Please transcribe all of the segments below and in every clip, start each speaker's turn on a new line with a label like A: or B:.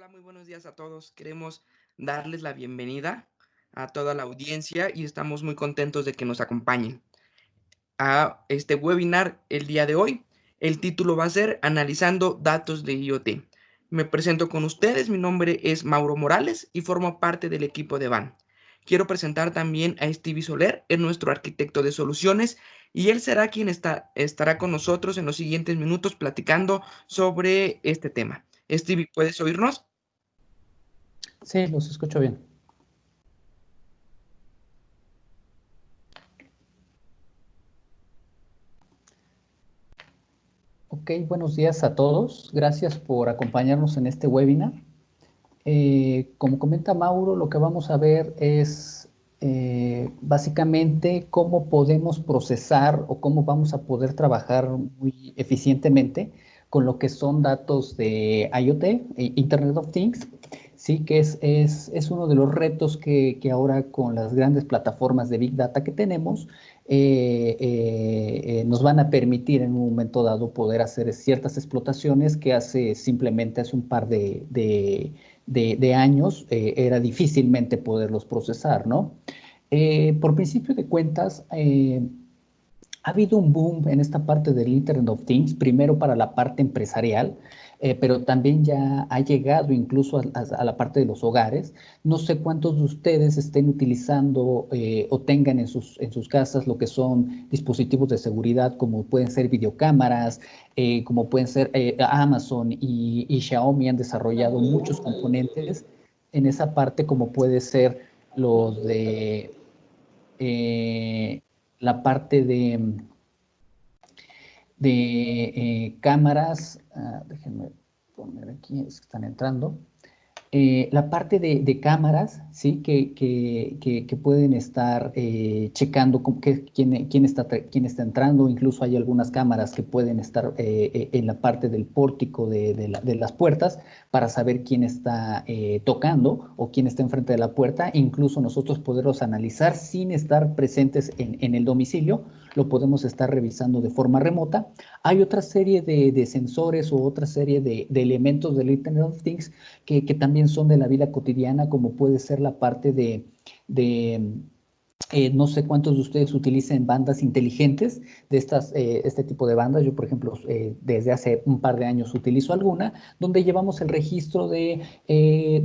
A: Hola, muy buenos días a todos. Queremos darles la bienvenida a toda la audiencia y estamos muy contentos de que nos acompañen a este webinar el día de hoy. El título va a ser Analizando datos de IoT. Me presento con ustedes, mi nombre es Mauro Morales y formo parte del equipo de VAN. Quiero presentar también a Stevie Soler, es nuestro arquitecto de soluciones, y él será quien estará con nosotros en los siguientes minutos platicando sobre este tema. Stevie, ¿puedes oírnos?
B: Sí, los escucho bien. Ok, buenos días a todos. Gracias por acompañarnos en este webinar. Como comenta Mauro, lo que vamos a ver es básicamente cómo podemos procesar o cómo vamos a poder trabajar muy eficientemente con lo que son datos de IoT, Internet of Things, sí, que es uno de los retos que ahora con las grandes plataformas de Big Data que tenemos, nos van a permitir en un momento dado poder hacer ciertas explotaciones que simplemente hace un par de años era difícilmente poderlos procesar, ¿no? Por principio de cuentas, ha habido un boom en esta parte del Internet of Things, primero para la parte empresarial, pero también ya ha llegado incluso a la parte de los hogares. No sé cuántos de ustedes estén utilizando o tengan en sus casas lo que son dispositivos de seguridad, como pueden ser videocámaras, como pueden ser Amazon y Xiaomi han desarrollado muchos componentes en esa parte, como puede ser los de eh, la parte de cámaras, déjenme poner aquí, es que están entrando, la parte de cámaras, ¿sí? Que pueden estar checando quién está entrando. Incluso hay algunas cámaras que pueden estar en la parte del pórtico de las puertas para saber quién está tocando o quién está enfrente de la puerta. Incluso nosotros poderlos analizar sin estar presentes en el domicilio, lo podemos estar revisando de forma remota. Hay otra serie de sensores o otra serie de elementos del Internet of Things que también son de la vida cotidiana, como puede ser la parte de no sé cuántos de ustedes utilizan bandas inteligentes de este tipo de bandas. Yo, por ejemplo, desde hace un par de años utilizo alguna, donde llevamos el registro de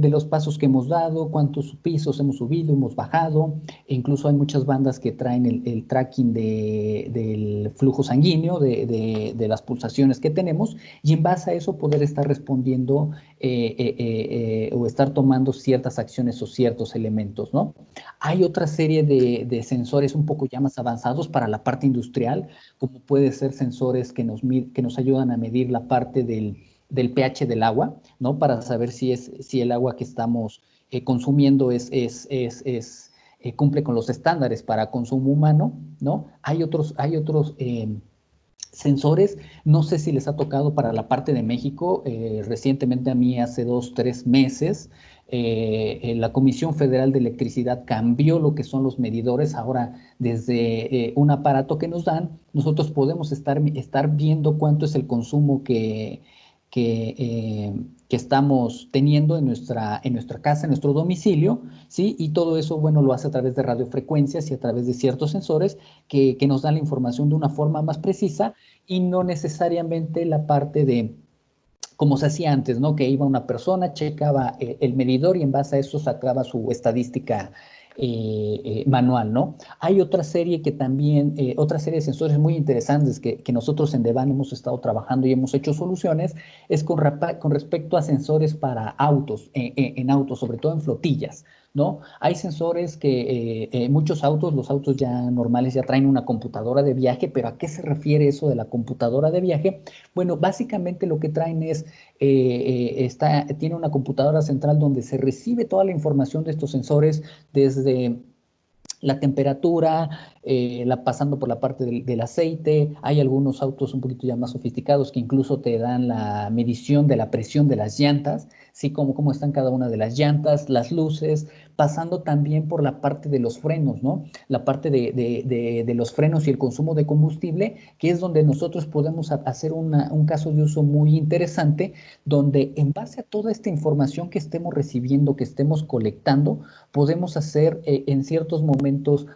B: los pasos que hemos dado, cuántos pisos hemos subido, hemos bajado. E incluso hay muchas bandas que traen el tracking del flujo sanguíneo, de las pulsaciones que tenemos, y en base a eso poder estar respondiendo o estar tomando ciertas acciones o ciertos elementos, ¿no? Hay otra serie de sensores un poco ya más avanzados para la parte industrial, como puede ser sensores que nos ayudan a medir la parte del pH del agua, ¿no? Para saber si el agua que estamos consumiendo cumple con los estándares para consumo humano, ¿no? Hay otros sensores, no sé si les ha tocado para la parte de México, recientemente a mí hace 2, 3 meses, la Comisión Federal de Electricidad cambió lo que son los medidores. Ahora desde un aparato que nos dan, nosotros podemos estar viendo cuánto es el consumo que estamos teniendo en nuestra casa, en nuestro domicilio, ¿sí? Y todo eso, bueno, lo hace a través de radiofrecuencias y a través de ciertos sensores que nos dan la información de una forma más precisa y no necesariamente la parte de como se hacía antes, ¿no? Que iba una persona, checaba el medidor y en base a eso sacaba su estadística manual, ¿no? Hay otra serie otra serie de sensores muy interesantes que nosotros en Devan hemos estado trabajando y hemos hecho soluciones, es con respecto a sensores para autos, en autos, sobre todo en flotillas, ¿no? Hay sensores que muchos autos, los autos ya normales ya traen una computadora de viaje, pero ¿a qué se refiere eso de la computadora de viaje? Bueno, básicamente lo que traen tiene una computadora central donde se recibe toda la información de estos sensores desde la temperatura, pasando por la parte del aceite. Hay algunos autos un poquito ya más sofisticados que incluso te dan la medición de la presión de las llantas, ¿sí? Cómo están cada una de las llantas, las luces, pasando también por la parte de los frenos, ¿no? La parte de los frenos y el consumo de combustible, que es donde nosotros podemos hacer un caso de uso muy interesante, donde en base a toda esta información que estemos recibiendo, que estemos colectando, podemos hacer en ciertos momentos,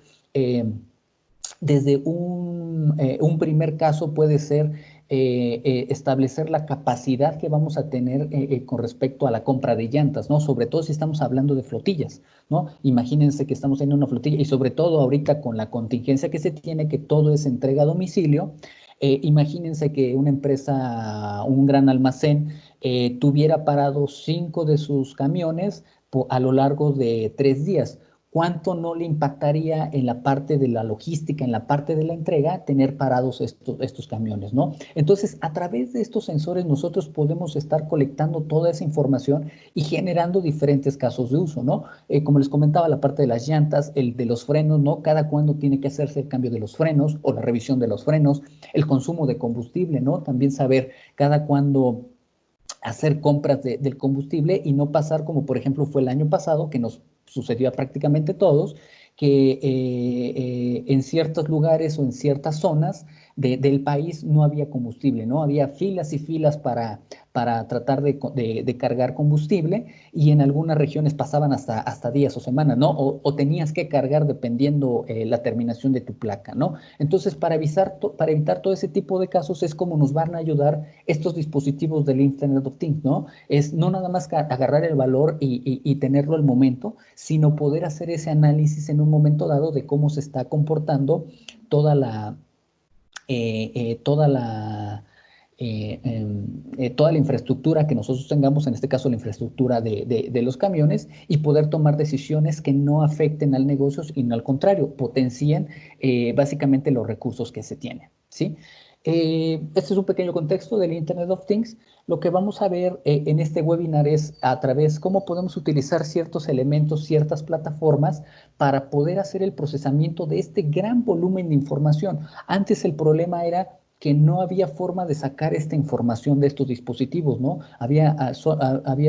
B: desde un primer caso puede ser establecer la capacidad que vamos a tener con respecto a la compra de llantas, ¿no? Sobre todo si estamos hablando de flotillas, ¿no? Imagínense que estamos en una flotilla y sobre todo ahorita con la contingencia que se tiene, que todo es entrega a domicilio. Imagínense que una empresa, un gran almacén, tuviera parados 5 de sus camiones a lo largo de 3 días. ¿Cuánto no le impactaría en la parte de la logística, en la parte de la entrega, tener parados estos camiones, ¿no? Entonces, a través de estos sensores nosotros podemos estar colectando toda esa información y generando diferentes casos de uso, ¿no? Como les comentaba, la parte de las llantas, el de los frenos, ¿no? Cada cuándo tiene que hacerse el cambio de los frenos o la revisión de los frenos, el consumo de combustible, ¿no? También saber cada cuándo hacer compras del combustible y no pasar como por ejemplo fue el año pasado, que nos sucedió a prácticamente todos, que en ciertos lugares o en ciertas zonas del país no había combustible, ¿no? Había filas y filas para tratar de cargar combustible y en algunas regiones pasaban hasta días o semanas, ¿no? O tenías que cargar dependiendo la terminación de tu placa, ¿no? Entonces, para evitar todo ese tipo de casos es como nos van a ayudar estos dispositivos del Internet of Things, ¿no? Es no nada más agarrar el valor y tenerlo al momento, sino poder hacer ese análisis en un momento dado de cómo se está comportando toda la, toda la, toda la infraestructura que nosotros tengamos, en este caso la infraestructura de los camiones, y poder tomar decisiones que no afecten al negocio, sino al contrario, potencien básicamente los recursos que se tienen, ¿sí? Este es un pequeño contexto del Internet of Things. Lo que vamos a ver en este webinar es a través cómo podemos utilizar ciertos elementos, ciertas plataformas para poder hacer el procesamiento de este gran volumen de información. Antes el problema era que no había forma de sacar esta información de estos dispositivos, ¿no? Había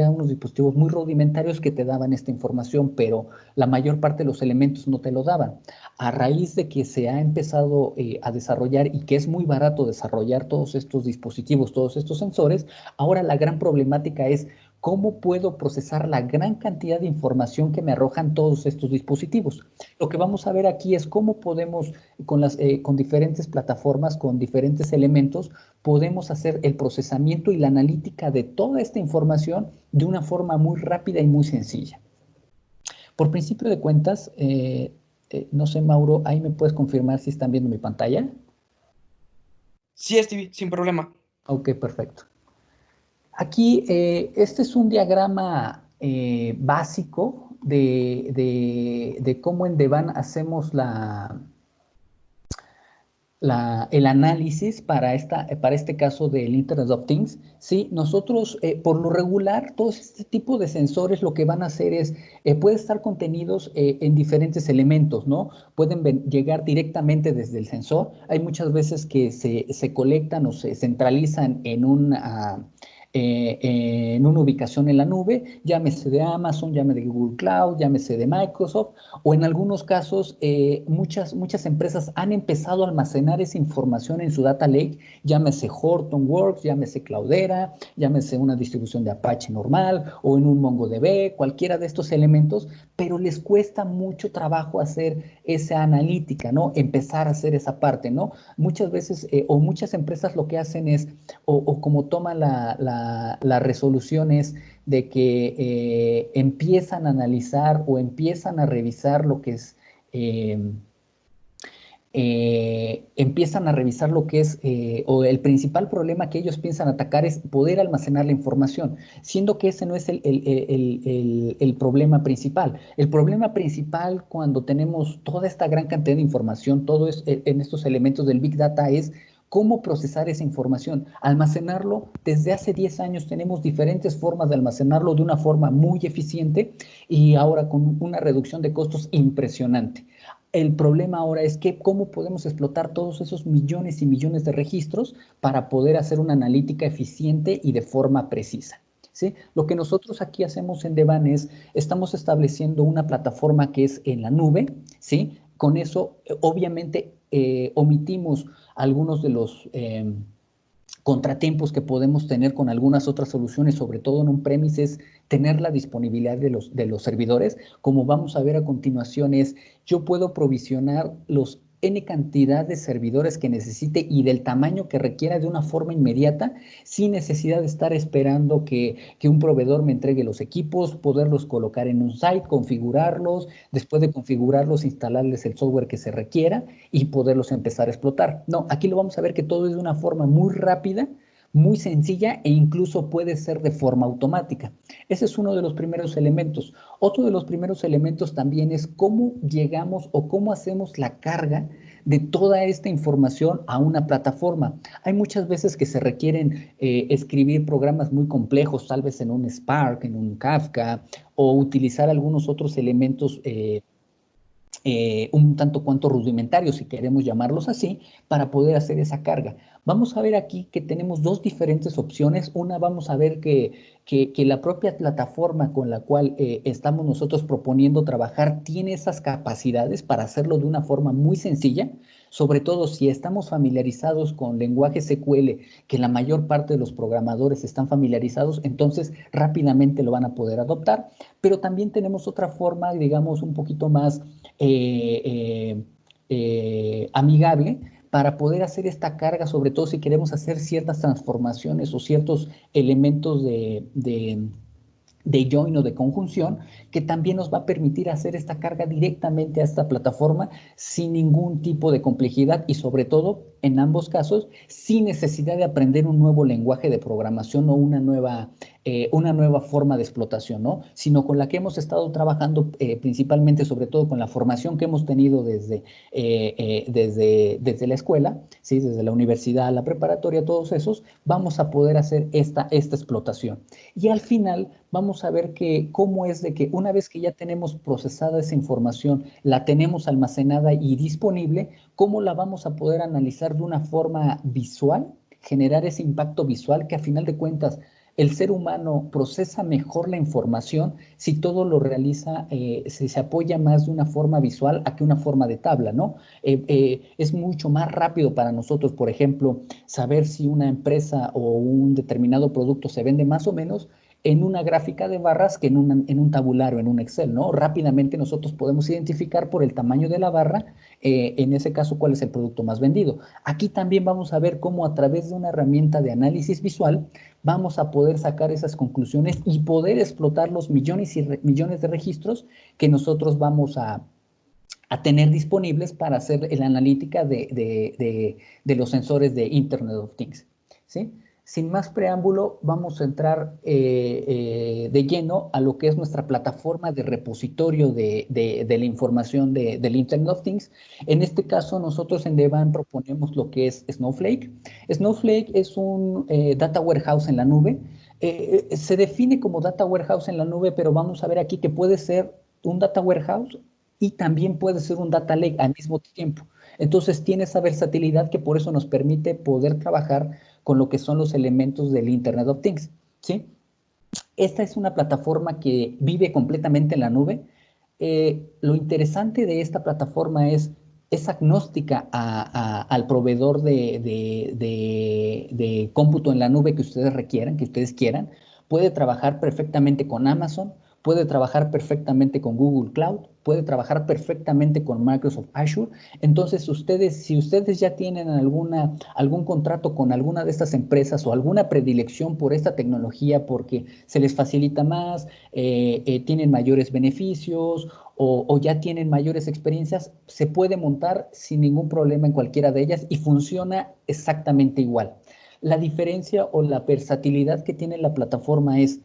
B: unos dispositivos muy rudimentarios que te daban esta información, pero la mayor parte de los elementos no te lo daban. A raíz de que se ha empezado a desarrollar y que es muy barato desarrollar todos estos dispositivos, todos estos sensores, ahora la gran problemática es cómo puedo procesar la gran cantidad de información que me arrojan todos estos dispositivos. Lo que vamos a ver aquí es cómo podemos, con diferentes plataformas, con diferentes elementos, podemos hacer el procesamiento y la analítica de toda esta información de una forma muy rápida y muy sencilla. Por principio de cuentas, no sé, Mauro, ahí me puedes confirmar si están viendo mi pantalla.
A: Sí, Stevie, sin problema.
B: Ok, perfecto. Aquí, este es un diagrama básico de cómo en Devan hacemos el análisis para este caso del Internet of Things. ¿Sí? Nosotros, por lo regular, todo este tipo de sensores lo que van a hacer es, pueden estar contenidos en diferentes elementos, ¿no? Pueden llegar directamente desde el sensor. Hay muchas veces que se colectan o se centralizan en una ubicación en la nube, llámese de Amazon, llámese de Google Cloud, llámese de Microsoft, o en algunos casos muchas empresas han empezado a almacenar esa información en su data lake, llámese Hortonworks, llámese Cloudera, llámese una distribución de Apache normal o en un MongoDB, cualquiera de estos elementos, pero les cuesta mucho trabajo hacer esa analítica, ¿no? Empezar a hacer esa parte, ¿no? Muchas veces o muchas empresas lo que hacen es, o como toman las resoluciones de que empiezan a analizar o empiezan a revisar lo que es, o el principal problema que ellos piensan atacar es poder almacenar la información, siendo que ese no es el problema principal. El problema principal cuando tenemos toda esta gran cantidad de información, todo en estos elementos del Big Data es cómo procesar esa información, almacenarlo. Desde hace 10 años tenemos diferentes formas de almacenarlo de una forma muy eficiente y ahora con una reducción de costos impresionante. El problema ahora es que cómo podemos explotar todos esos millones y millones de registros para poder hacer una analítica eficiente y de forma precisa. ¿sí? Lo que nosotros aquí hacemos en Devan es, estamos estableciendo una plataforma que es en la nube, ¿sí? Con eso, obviamente, omitimos algunos de los contratiempos que podemos tener con algunas otras soluciones, sobre todo en un premise, es tener la disponibilidad de los servidores. Como vamos a ver a continuación, es yo puedo provisionar los N cantidad de servidores que necesite y del tamaño que requiera de una forma inmediata, sin necesidad de estar esperando que un proveedor me entregue los equipos, poderlos colocar en un site, configurarlos, después de configurarlos, instalarles el software que se requiera y poderlos empezar a explotar. No, aquí lo vamos a ver que todo es de una forma muy rápida, muy sencilla e incluso puede ser de forma automática. Ese es uno de los primeros elementos. Otro de los primeros elementos también es cómo llegamos o cómo hacemos la carga de toda esta información a una plataforma. Hay muchas veces que se requieren escribir programas muy complejos, tal vez en un Spark, en un Kafka, o utilizar algunos otros elementos un tanto cuanto rudimentarios, si queremos llamarlos así, para poder hacer esa carga. Vamos a ver aquí que tenemos dos diferentes opciones. Una, vamos a ver que la propia plataforma con la cual estamos nosotros proponiendo trabajar tiene esas capacidades para hacerlo de una forma muy sencilla, sobre todo si estamos familiarizados con lenguaje SQL, que la mayor parte de los programadores están familiarizados, entonces rápidamente lo van a poder adoptar, pero también tenemos otra forma, digamos, un poquito más amigable para poder hacer esta carga, sobre todo si queremos hacer ciertas transformaciones o ciertos elementos de join o de conjunción, que también nos va a permitir hacer esta carga directamente a esta plataforma sin ningún tipo de complejidad y sobre todo, en ambos casos, sin necesidad de aprender un nuevo lenguaje de programación o una nueva forma de explotación, ¿no? Sino con la que hemos estado trabajando principalmente, sobre todo con la formación que hemos tenido desde la escuela, ¿sí? Desde la universidad, la preparatoria, todos esos, vamos a poder hacer esta explotación. Y al final vamos a ver que cómo es de que una vez que ya tenemos procesada esa información, la tenemos almacenada y disponible, cómo la vamos a poder analizar de una forma visual, generar ese impacto visual que a final de cuentas el ser humano procesa mejor la información si todo lo realiza, si se apoya más de una forma visual a que una forma de tabla, ¿no? Es mucho más rápido para nosotros, por ejemplo, saber si una empresa o un determinado producto se vende más o menos en una gráfica de barras que en un tabulario, en un Excel, ¿no? Rápidamente nosotros podemos identificar por el tamaño de la barra, en ese caso, cuál es el producto más vendido. Aquí también vamos a ver cómo a través de una herramienta de análisis visual vamos a poder sacar esas conclusiones y poder explotar los millones y millones de registros que nosotros vamos a tener disponibles para hacer la analítica de los sensores de Internet of Things, ¿sí? Sin más preámbulo, vamos a entrar de lleno a lo que es nuestra plataforma de repositorio de la información del Internet of Things. En este caso, nosotros en Devan proponemos lo que es Snowflake. Snowflake es un data warehouse en la nube. Se define como data warehouse en la nube, pero vamos a ver aquí que puede ser un data warehouse y también puede ser un data lake al mismo tiempo. Entonces tiene esa versatilidad que por eso nos permite poder trabajar con lo que son los elementos del Internet of Things, ¿sí? Esta es una plataforma que vive completamente en la nube. Lo interesante de esta plataforma es agnóstica al proveedor de cómputo en la nube que ustedes requieran, que ustedes quieran. Puede trabajar perfectamente con Amazon, puede trabajar perfectamente con Google Cloud, puede trabajar perfectamente con Microsoft Azure. Entonces, si ustedes ya tienen algún contrato con alguna de estas empresas o alguna predilección por esta tecnología porque se les facilita más, tienen mayores beneficios o ya tienen mayores experiencias, se puede montar sin ningún problema en cualquiera de ellas y funciona exactamente igual. La diferencia o la versatilidad que tiene la plataforma es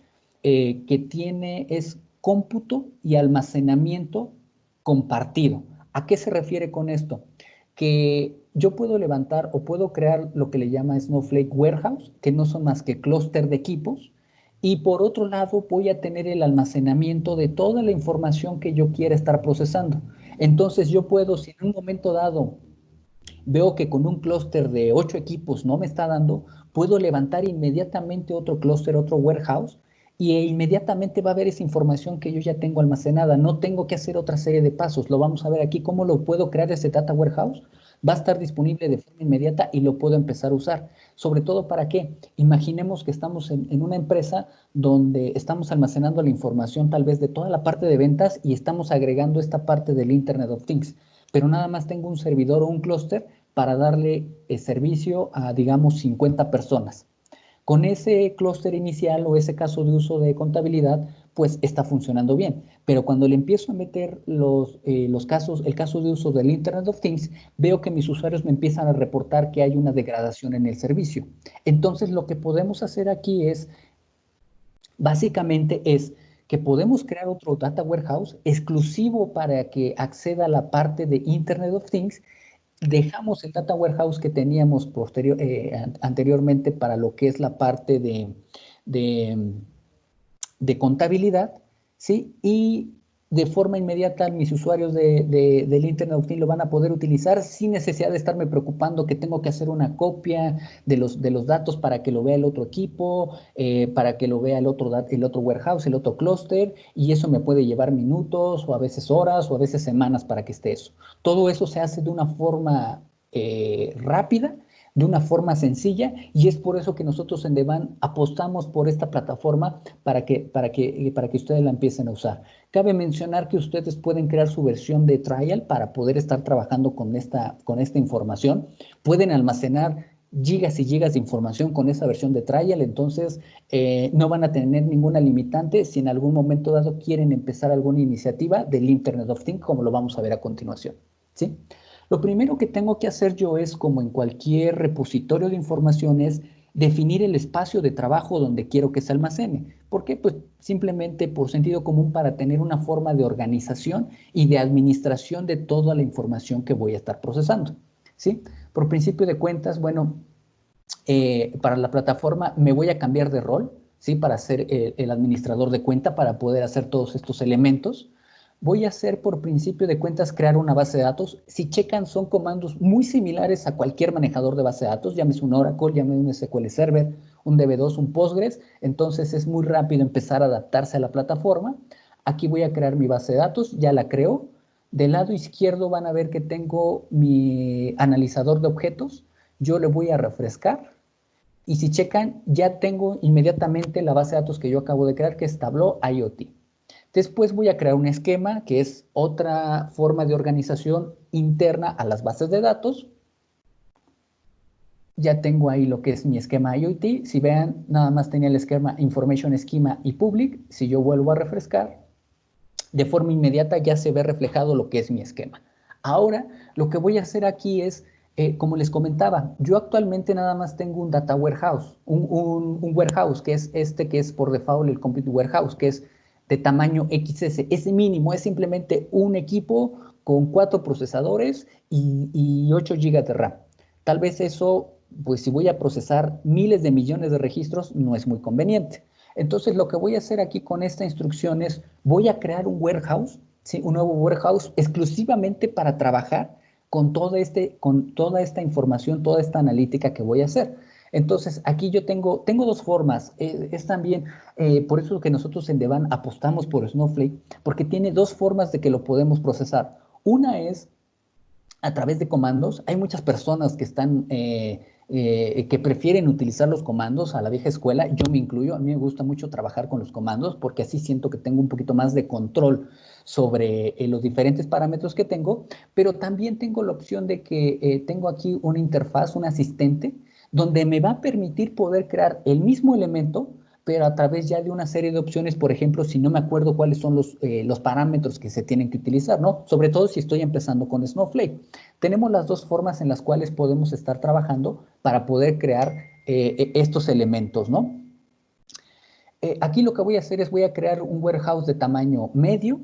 B: es cómputo y almacenamiento compartido. ¿A qué se refiere con esto? Que yo puedo levantar o puedo crear lo que le llama Snowflake Warehouse, que no son más que clúster de equipos, y por otro lado voy a tener el almacenamiento de toda la información que yo quiera estar procesando. Entonces yo puedo, si en un momento dado veo que con un clúster de 8 equipos no me está dando, puedo levantar inmediatamente otro clúster, otro warehouse, y inmediatamente va a ver esa información que yo ya tengo almacenada. No tengo que hacer otra serie de pasos. Lo vamos a ver aquí. ¿Cómo lo puedo crear ese Data Warehouse? Va a estar disponible de forma inmediata y lo puedo empezar a usar. Sobre todo, ¿para qué? Imaginemos que estamos en una empresa donde estamos almacenando la información tal vez de toda la parte de ventas y estamos agregando esta parte del Internet of Things, pero nada más tengo un servidor o un clúster para darle servicio a, digamos, 50 personas. Con ese clúster inicial o ese caso de uso de contabilidad, pues está funcionando bien. Pero cuando le empiezo a meter los casos, el caso de uso del Internet of Things, veo que mis usuarios me empiezan a reportar que hay una degradación en el servicio. Entonces, lo que podemos hacer aquí es, básicamente, es que podemos crear otro Data Warehouse exclusivo para que acceda a la parte de Internet of Things. Dejamos el Data Warehouse que teníamos anteriormente para lo que es la parte de, de contabilidad, ¿sí? Y de forma inmediata mis usuarios del Internet of Things lo van a poder utilizar sin necesidad de estarme preocupando que tengo que hacer una copia de los datos para que lo vea el otro equipo, para que lo vea el otro warehouse, el otro clúster, y eso me puede llevar minutos o a veces horas o a veces semanas para que esté eso. Todo eso se hace de una forma rápida, de una forma sencilla, y es por eso que nosotros en Devan apostamos por esta plataforma para que ustedes la empiecen a usar. Cabe mencionar que ustedes pueden crear su versión de trial para poder estar trabajando con esta información. Pueden almacenar gigas y gigas de información con esa versión de trial, entonces no van a tener ninguna limitante si en algún momento dado quieren empezar alguna iniciativa del Internet of Things, como lo vamos a ver a continuación, ¿sí? Lo primero que tengo que hacer yo es, como en cualquier repositorio de información, es definir el espacio de trabajo donde quiero que se almacene. ¿Por qué? Pues simplemente por sentido común, para tener una forma de organización y de administración de toda la información que voy a estar procesando, ¿sí? Por principio de cuentas, bueno, para la plataforma me voy a cambiar de rol, ¿sí? Para ser el administrador de cuenta, para poder hacer todos estos elementos. Voy a hacer, por principio de cuentas, crear una base de datos. Si checan, son comandos muy similares a cualquier manejador de base de datos. Llámese un Oracle, llámese un SQL Server, un DB2, un Postgres. Entonces es muy rápido empezar a adaptarse a la plataforma. Aquí voy a crear mi base de datos, ya la creo. Del lado izquierdo van a ver que tengo mi analizador de objetos. Yo le voy a refrescar. Y si checan, ya tengo inmediatamente la base de datos que yo acabo de crear, que es Tableau IoT. Después voy a crear un esquema, que es otra forma de organización interna a las bases de datos. Ya tengo ahí lo que es mi esquema IoT. Si vean, nada más tenía el esquema Information Schema y Public. Si yo vuelvo a refrescar, de forma inmediata ya se ve reflejado lo que es mi esquema. Ahora, lo que voy a hacer aquí es, como les comentaba, yo actualmente nada más tengo un Data Warehouse, un warehouse, que es que es por default el Compute Warehouse, que es de tamaño XS. Es mínimo, es simplemente un equipo con 4 procesadores y 8 GB de RAM. Tal vez eso, pues si voy a procesar miles de millones de registros, no es muy conveniente. Entonces, lo que voy a hacer aquí con esta instrucción es, voy a crear un warehouse, ¿sí? Un nuevo warehouse exclusivamente para trabajar con toda esta información, toda esta analítica que voy a hacer. Entonces, aquí yo tengo dos formas. Es también, por eso que nosotros en Devan apostamos por Snowflake, porque tiene dos formas de que lo podemos procesar. Una es a través de comandos. Hay muchas personas que que prefieren utilizar los comandos a la vieja escuela. Yo me incluyo. A mí me gusta mucho trabajar con los comandos porque así siento que tengo un poquito más de control sobre los diferentes parámetros que tengo, pero también tengo la opción de que tengo aquí una interfaz, un asistente, donde me va a permitir poder crear el mismo elemento, pero a través ya de una serie de opciones. Por ejemplo, si no me acuerdo cuáles son los parámetros que se tienen que utilizar, ¿no? Sobre todo si estoy empezando con Snowflake. Tenemos las dos formas en las cuales podemos estar trabajando para poder crear estos elementos, ¿no? Aquí lo que voy a hacer es, voy a crear un warehouse de tamaño medio,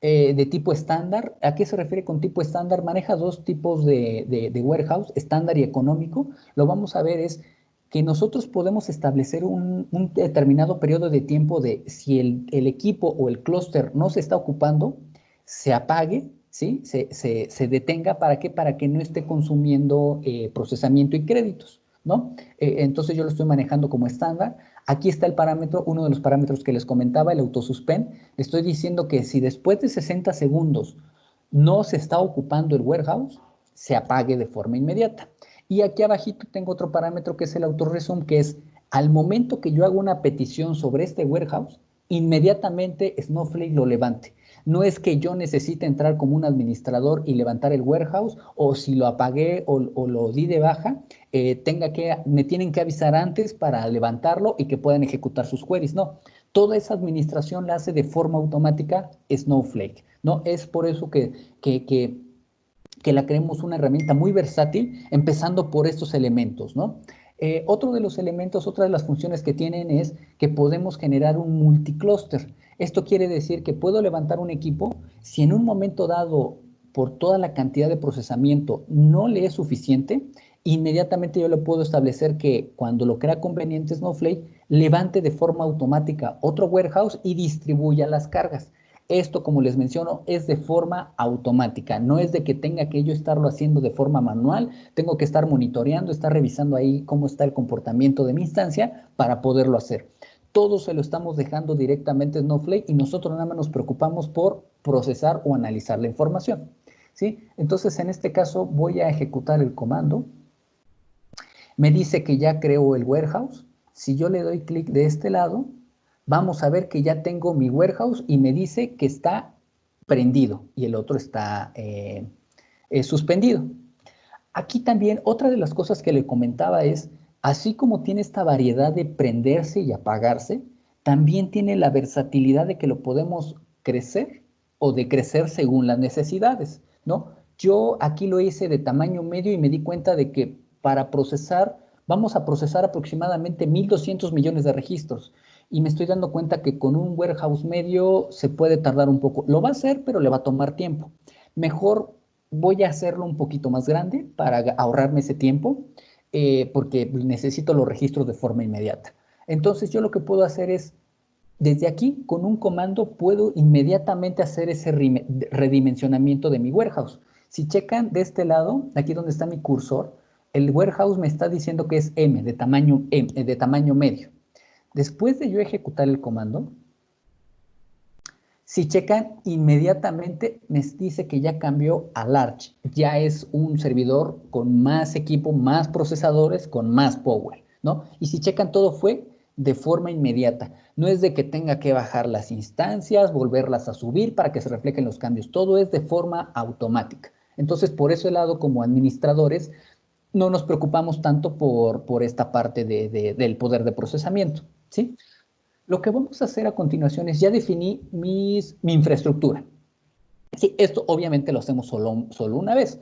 B: de tipo estándar. ¿A qué se refiere con tipo estándar? Maneja dos tipos de warehouse, estándar y económico. Lo vamos a ver es que nosotros podemos establecer un determinado periodo de tiempo de si el equipo o el clúster no se está ocupando, se apague, ¿sí? Se detenga. ¿Para qué? Para que no esté consumiendo procesamiento y créditos, ¿no? Entonces yo lo estoy manejando como estándar. Aquí está el parámetro, uno de los parámetros que les comentaba, el autosuspend. Le estoy diciendo que si después de 60 segundos no se está ocupando el warehouse, se apague de forma inmediata. Y aquí abajito tengo otro parámetro que es el autoresume, que es al momento que yo hago una petición sobre este warehouse, inmediatamente Snowflake lo levante. No es que yo necesite entrar como un administrador y levantar el warehouse, o si lo apagué o lo di de baja, me tienen que avisar antes para levantarlo y que puedan ejecutar sus queries. No, toda esa administración la hace de forma automática Snowflake. ¿No? Es por eso que la creemos una herramienta muy versátil, empezando por estos elementos, ¿no? Otro de los elementos, otra de las funciones que tienen es que podemos generar un multicluster. Esto quiere decir que puedo levantar un equipo si en un momento dado, por toda la cantidad de procesamiento, no le es suficiente, inmediatamente yo le puedo establecer que cuando lo crea conveniente Snowflake, levante de forma automática otro warehouse y distribuya las cargas. Esto, como les menciono, es de forma automática, no es de que tenga que yo estarlo haciendo de forma manual, tengo que estar monitoreando, estar revisando ahí cómo está el comportamiento de mi instancia para poderlo hacer. Todo se lo estamos dejando directamente en Snowflake y nosotros nada más nos preocupamos por procesar o analizar la información. ¿Sí? Entonces, en este caso, voy a ejecutar el comando. Me dice que ya creó el warehouse. Si yo le doy clic de este lado, vamos a ver que ya tengo mi warehouse y me dice que está prendido y el otro está suspendido. Aquí también otra de las cosas que le comentaba es, así como tiene esta variedad de prenderse y apagarse, también tiene la versatilidad de que lo podemos crecer o decrecer según las necesidades, ¿no? Yo aquí lo hice de tamaño medio y me di cuenta de que para procesar, vamos a procesar aproximadamente 1.200 millones de registros y me estoy dando cuenta que con un warehouse medio se puede tardar un poco. Lo va a hacer, pero le va a tomar tiempo. Mejor voy a hacerlo un poquito más grande para ahorrarme ese tiempo, porque necesito los registros de forma inmediata. Entonces yo lo que puedo hacer es, desde aquí, con un comando, puedo inmediatamente hacer ese redimensionamiento de mi warehouse. Si checan de este lado, aquí donde está mi cursor, el warehouse me está diciendo que es M, de tamaño medio. Después de yo ejecutar el comando, si checan, inmediatamente me dice que ya cambió a Large. Ya es un servidor con más equipo, más procesadores, con más power, ¿no? Y si checan, todo fue de forma inmediata. No es de que tenga que bajar las instancias, volverlas a subir para que se reflejen los cambios. Todo es de forma automática. Entonces, por ese lado, como administradores, no nos preocupamos tanto por esta parte del poder de procesamiento, ¿sí? Lo que vamos a hacer a continuación es ya definí mi infraestructura. Sí, esto obviamente lo hacemos solo una vez.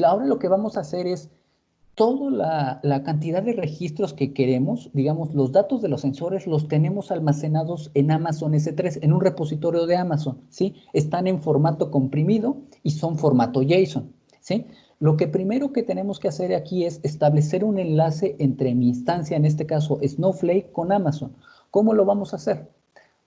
B: Ahora lo que vamos a hacer es toda la cantidad de registros que queremos, digamos, los datos de los sensores los tenemos almacenados en Amazon S3, en un repositorio de Amazon, ¿sí? Están en formato comprimido y son formato JSON, ¿sí? Lo que primero que tenemos que hacer aquí es establecer un enlace entre mi instancia, en este caso Snowflake, con Amazon. ¿Cómo lo vamos a hacer?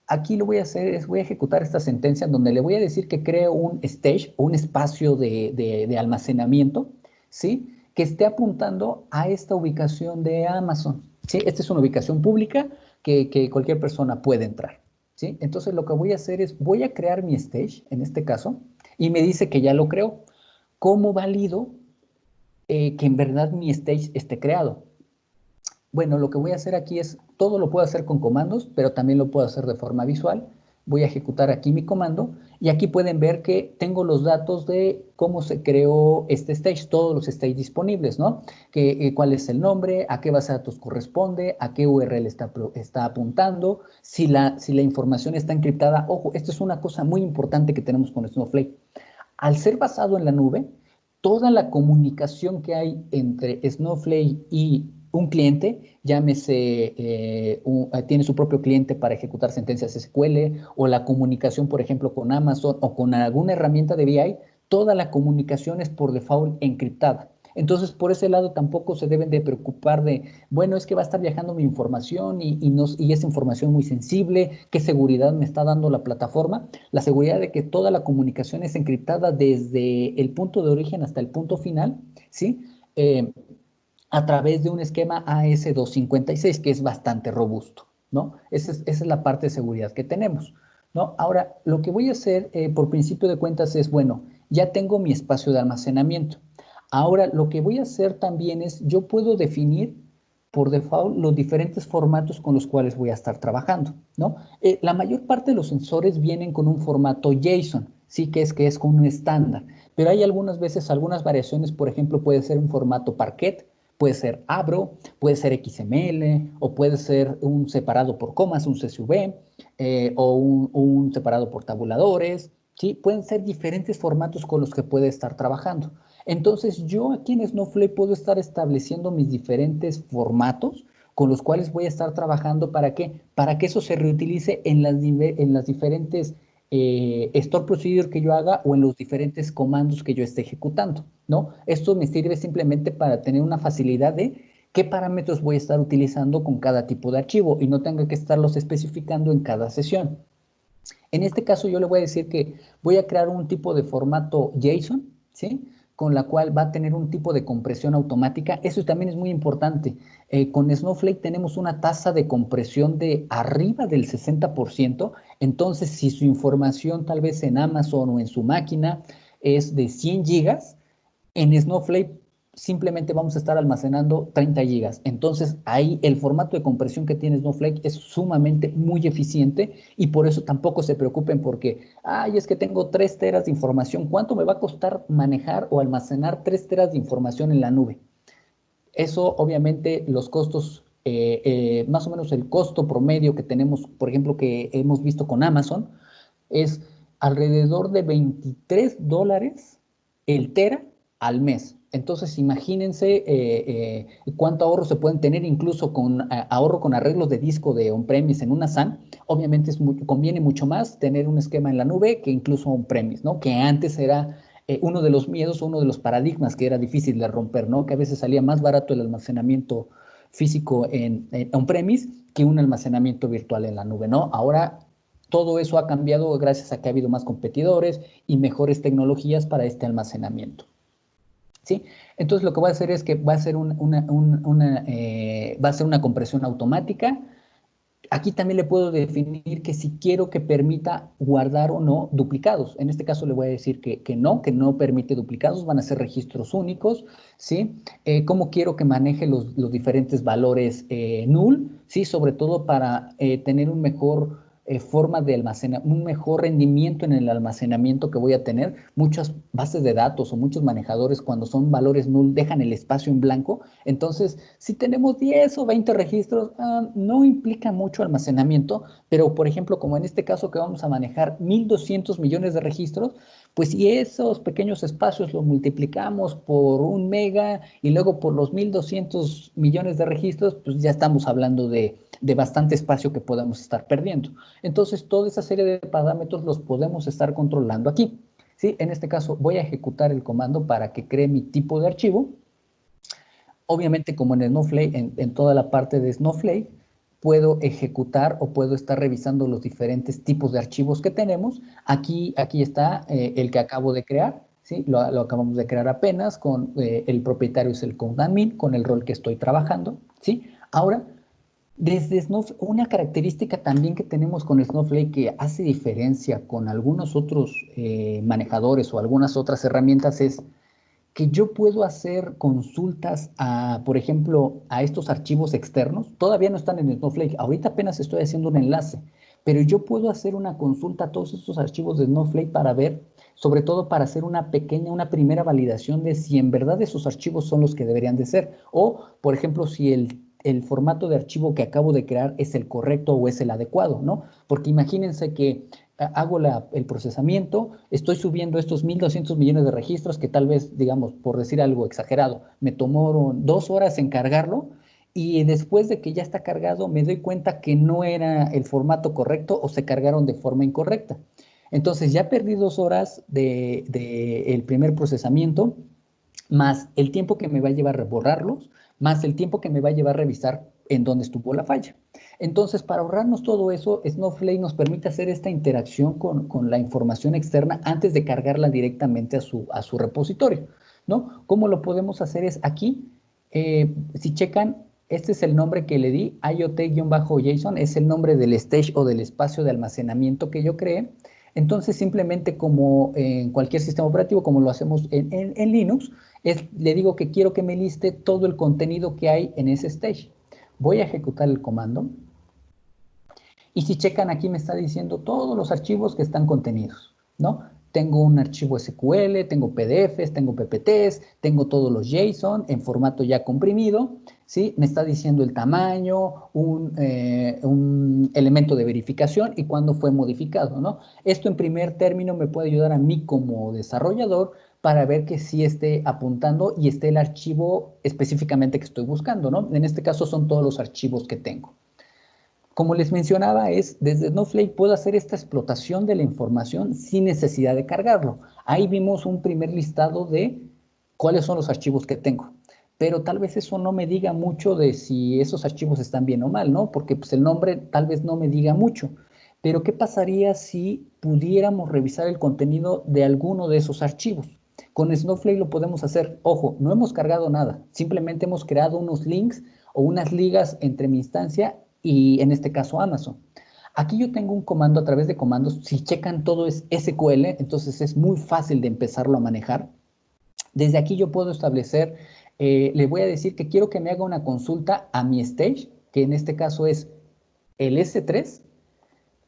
B: Aquí lo voy a hacer es, voy a ejecutar esta sentencia en donde le voy a decir que creo un stage, un espacio de almacenamiento, ¿sí? Que esté apuntando a esta ubicación de Amazon, ¿sí? Esta es una ubicación pública que cualquier persona puede entrar, ¿sí? Entonces lo que voy a hacer es, voy a crear mi stage, en este caso, y me dice que ya lo creó. ¿Cómo valido que en verdad mi stage esté creado? Bueno, lo que voy a hacer aquí es, todo lo puedo hacer con comandos, pero también lo puedo hacer de forma visual. Voy a ejecutar aquí mi comando y aquí pueden ver que tengo los datos de cómo se creó este stage, todos los stages disponibles, ¿no? Cuál es el nombre, a qué base de datos corresponde, a qué URL está apuntando, si la información está encriptada. Ojo, esto es una cosa muy importante que tenemos con Snowflake. Al ser basado en la nube, toda la comunicación que hay entre Snowflake y un cliente, llámese, tiene su propio cliente para ejecutar sentencias SQL, o la comunicación, por ejemplo, con Amazon o con alguna herramienta de BI, toda la comunicación es por default encriptada. Entonces, por ese lado tampoco se deben de preocupar de, bueno, es que va a estar viajando mi información y es información muy sensible, ¿qué seguridad me está dando la plataforma? La seguridad de que toda la comunicación es encriptada desde el punto de origen hasta el punto final, ¿sí? A través de un esquema AES-256 que es bastante robusto, ¿no? Esa es la parte de seguridad que tenemos, ¿no? Ahora, lo que voy a hacer por principio de cuentas es, bueno, ya tengo mi espacio de almacenamiento. Ahora, lo que voy a hacer también es, yo puedo definir por default los diferentes formatos con los cuales voy a estar trabajando, ¿no? La mayor parte de los sensores vienen con un formato JSON, sí que es con un estándar, pero hay algunas veces, algunas variaciones, por ejemplo, puede ser un formato Parquet, puede ser Avro, puede ser XML, o puede ser un separado por comas, un CSV, o un separado por tabuladores, ¿sí? Pueden ser diferentes formatos con los que puede estar trabajando. Entonces, yo aquí en Snowflake puedo estar estableciendo mis diferentes formatos con los cuales voy a estar trabajando. ¿Para qué? Para que eso se reutilice en las diferentes store procedure que yo haga o en los diferentes comandos que yo esté ejecutando, ¿no? Esto me sirve simplemente para tener una facilidad de qué parámetros voy a estar utilizando con cada tipo de archivo y no tenga que estarlos especificando en cada sesión. En este caso yo le voy a decir que voy a crear un tipo de formato JSON, ¿sí? Con la cual va a tener un tipo de compresión automática. Eso también es muy importante. Con Snowflake tenemos una tasa de compresión de arriba del 60%. Entonces, si su información tal vez en Amazon o en su máquina es de 100 gigas, en Snowflake simplemente vamos a estar almacenando 30 gigas. Entonces, ahí el formato de compresión que tiene Snowflake es sumamente muy eficiente y por eso tampoco se preocupen porque, ay, es que tengo 3 teras de información. ¿Cuánto me va a costar manejar o almacenar 3 teras de información en la nube? Eso, obviamente, los costos, más o menos el costo promedio que tenemos, por ejemplo, que hemos visto con Amazon, es alrededor de $23 el tera al mes. Entonces, imagínense cuánto ahorro se pueden tener incluso con ahorro con arreglos de disco de on-premise en una SAN. Obviamente conviene mucho más tener un esquema en la nube que incluso on-premise, ¿no? Que antes era uno de los miedos, uno de los paradigmas que era difícil de romper, ¿no? Que a veces salía más barato el almacenamiento físico en on-premise que un almacenamiento virtual en la nube, ¿no? Ahora todo eso ha cambiado gracias a que ha habido más competidores y mejores tecnologías para este almacenamiento. ¿Sí? Entonces lo que voy a hacer es que va a ser va a ser una compresión automática. Aquí también le puedo definir que si quiero que permita guardar o no duplicados. En este caso le voy a decir que no permite duplicados, van a ser registros únicos, ¿sí? ¿Cómo quiero que maneje los diferentes valores null? ¿Sí? Sobre todo para tener un mejor forma de almacenar, un mejor rendimiento en el almacenamiento que voy a tener. Muchas bases de datos o muchos manejadores cuando son valores null dejan el espacio en blanco. Entonces, si tenemos 10 o 20 registros, no implica mucho almacenamiento, pero por ejemplo, como en este caso que vamos a manejar 1.200 millones de registros, pues si esos pequeños espacios los multiplicamos por 1 mega y luego por los 1.200 millones de registros, pues ya estamos hablando de bastante espacio que podemos estar perdiendo. Entonces, toda esa serie de parámetros los podemos estar controlando aquí. ¿Sí? En este caso, voy a ejecutar el comando para que cree mi tipo de archivo. Obviamente, como en Snowflake, en toda la parte de Snowflake, puedo ejecutar o puedo estar revisando los diferentes tipos de archivos que tenemos. Aquí está el que acabo de crear, ¿sí? Lo acabamos de crear apenas, con el propietario es el codeadmin, con el rol que estoy trabajando, ¿sí? Ahora, desde Snowflake, una característica también que tenemos con Snowflake que hace diferencia con algunos otros manejadores o algunas otras herramientas es que yo puedo hacer consultas a, por ejemplo, a estos archivos externos. Todavía no están en Snowflake. Ahorita apenas estoy haciendo un enlace, pero yo puedo hacer una consulta a todos estos archivos de Snowflake para ver, sobre todo para hacer una primera validación de si en verdad esos archivos son los que deberían de ser. O, por ejemplo, si el formato de archivo que acabo de crear es el correcto o es el adecuado, ¿no? Porque imagínense que hago el procesamiento, estoy subiendo estos 1.200 millones de registros que tal vez, digamos, por decir algo exagerado, me tomó 2 horas en cargarlo y después de que ya está cargado me doy cuenta que no era el formato correcto o se cargaron de forma incorrecta. Entonces ya perdí 2 horas el primer procesamiento, más el tiempo que me va a llevar a borrarlos, más el tiempo que me va a llevar a revisar en dónde estuvo la falla. Entonces, para ahorrarnos todo eso, Snowflake nos permite hacer esta interacción con la información externa antes de cargarla directamente a su repositorio, ¿no? ¿Cómo lo podemos hacer? Es aquí, si checan, Este es el nombre que le di, IoT-JSON, es el nombre del stage o del espacio de almacenamiento que yo creé. Entonces, simplemente como en cualquier sistema operativo, como lo hacemos en Linux, le digo que quiero que me liste todo el contenido que hay en ese stage. Voy a ejecutar el comando. Y si checan aquí me está diciendo todos los archivos que están contenidos, ¿no? Tengo un archivo SQL, tengo PDFs, tengo PPTs, tengo todos los JSON en formato ya comprimido, ¿sí? Me está diciendo el tamaño, un elemento de verificación y cuándo fue modificado, ¿no? Esto en primer término me puede ayudar a mí como desarrollador para ver que sí esté apuntando y esté el archivo específicamente que estoy buscando, ¿no? En este caso son todos los archivos que tengo. Como les mencionaba, desde Snowflake puedo hacer esta explotación de la información sin necesidad de cargarlo. Ahí vimos un primer listado de cuáles son los archivos que tengo. Pero tal vez eso no me diga mucho de si esos archivos están bien o mal, ¿no? Porque pues, el nombre tal vez no me diga mucho. Pero ¿qué pasaría si pudiéramos revisar el contenido de alguno de esos archivos? Con Snowflake lo podemos hacer. Ojo, no hemos cargado nada. Simplemente hemos creado unos links o unas ligas entre mi instancia y en este caso Amazon. Aquí yo tengo un comando a través de comandos. Si checan todo es SQL, entonces es muy fácil de empezarlo a manejar. Desde aquí yo puedo establecer, le voy a decir que quiero que me haga una consulta a mi stage, que en este caso es el S3,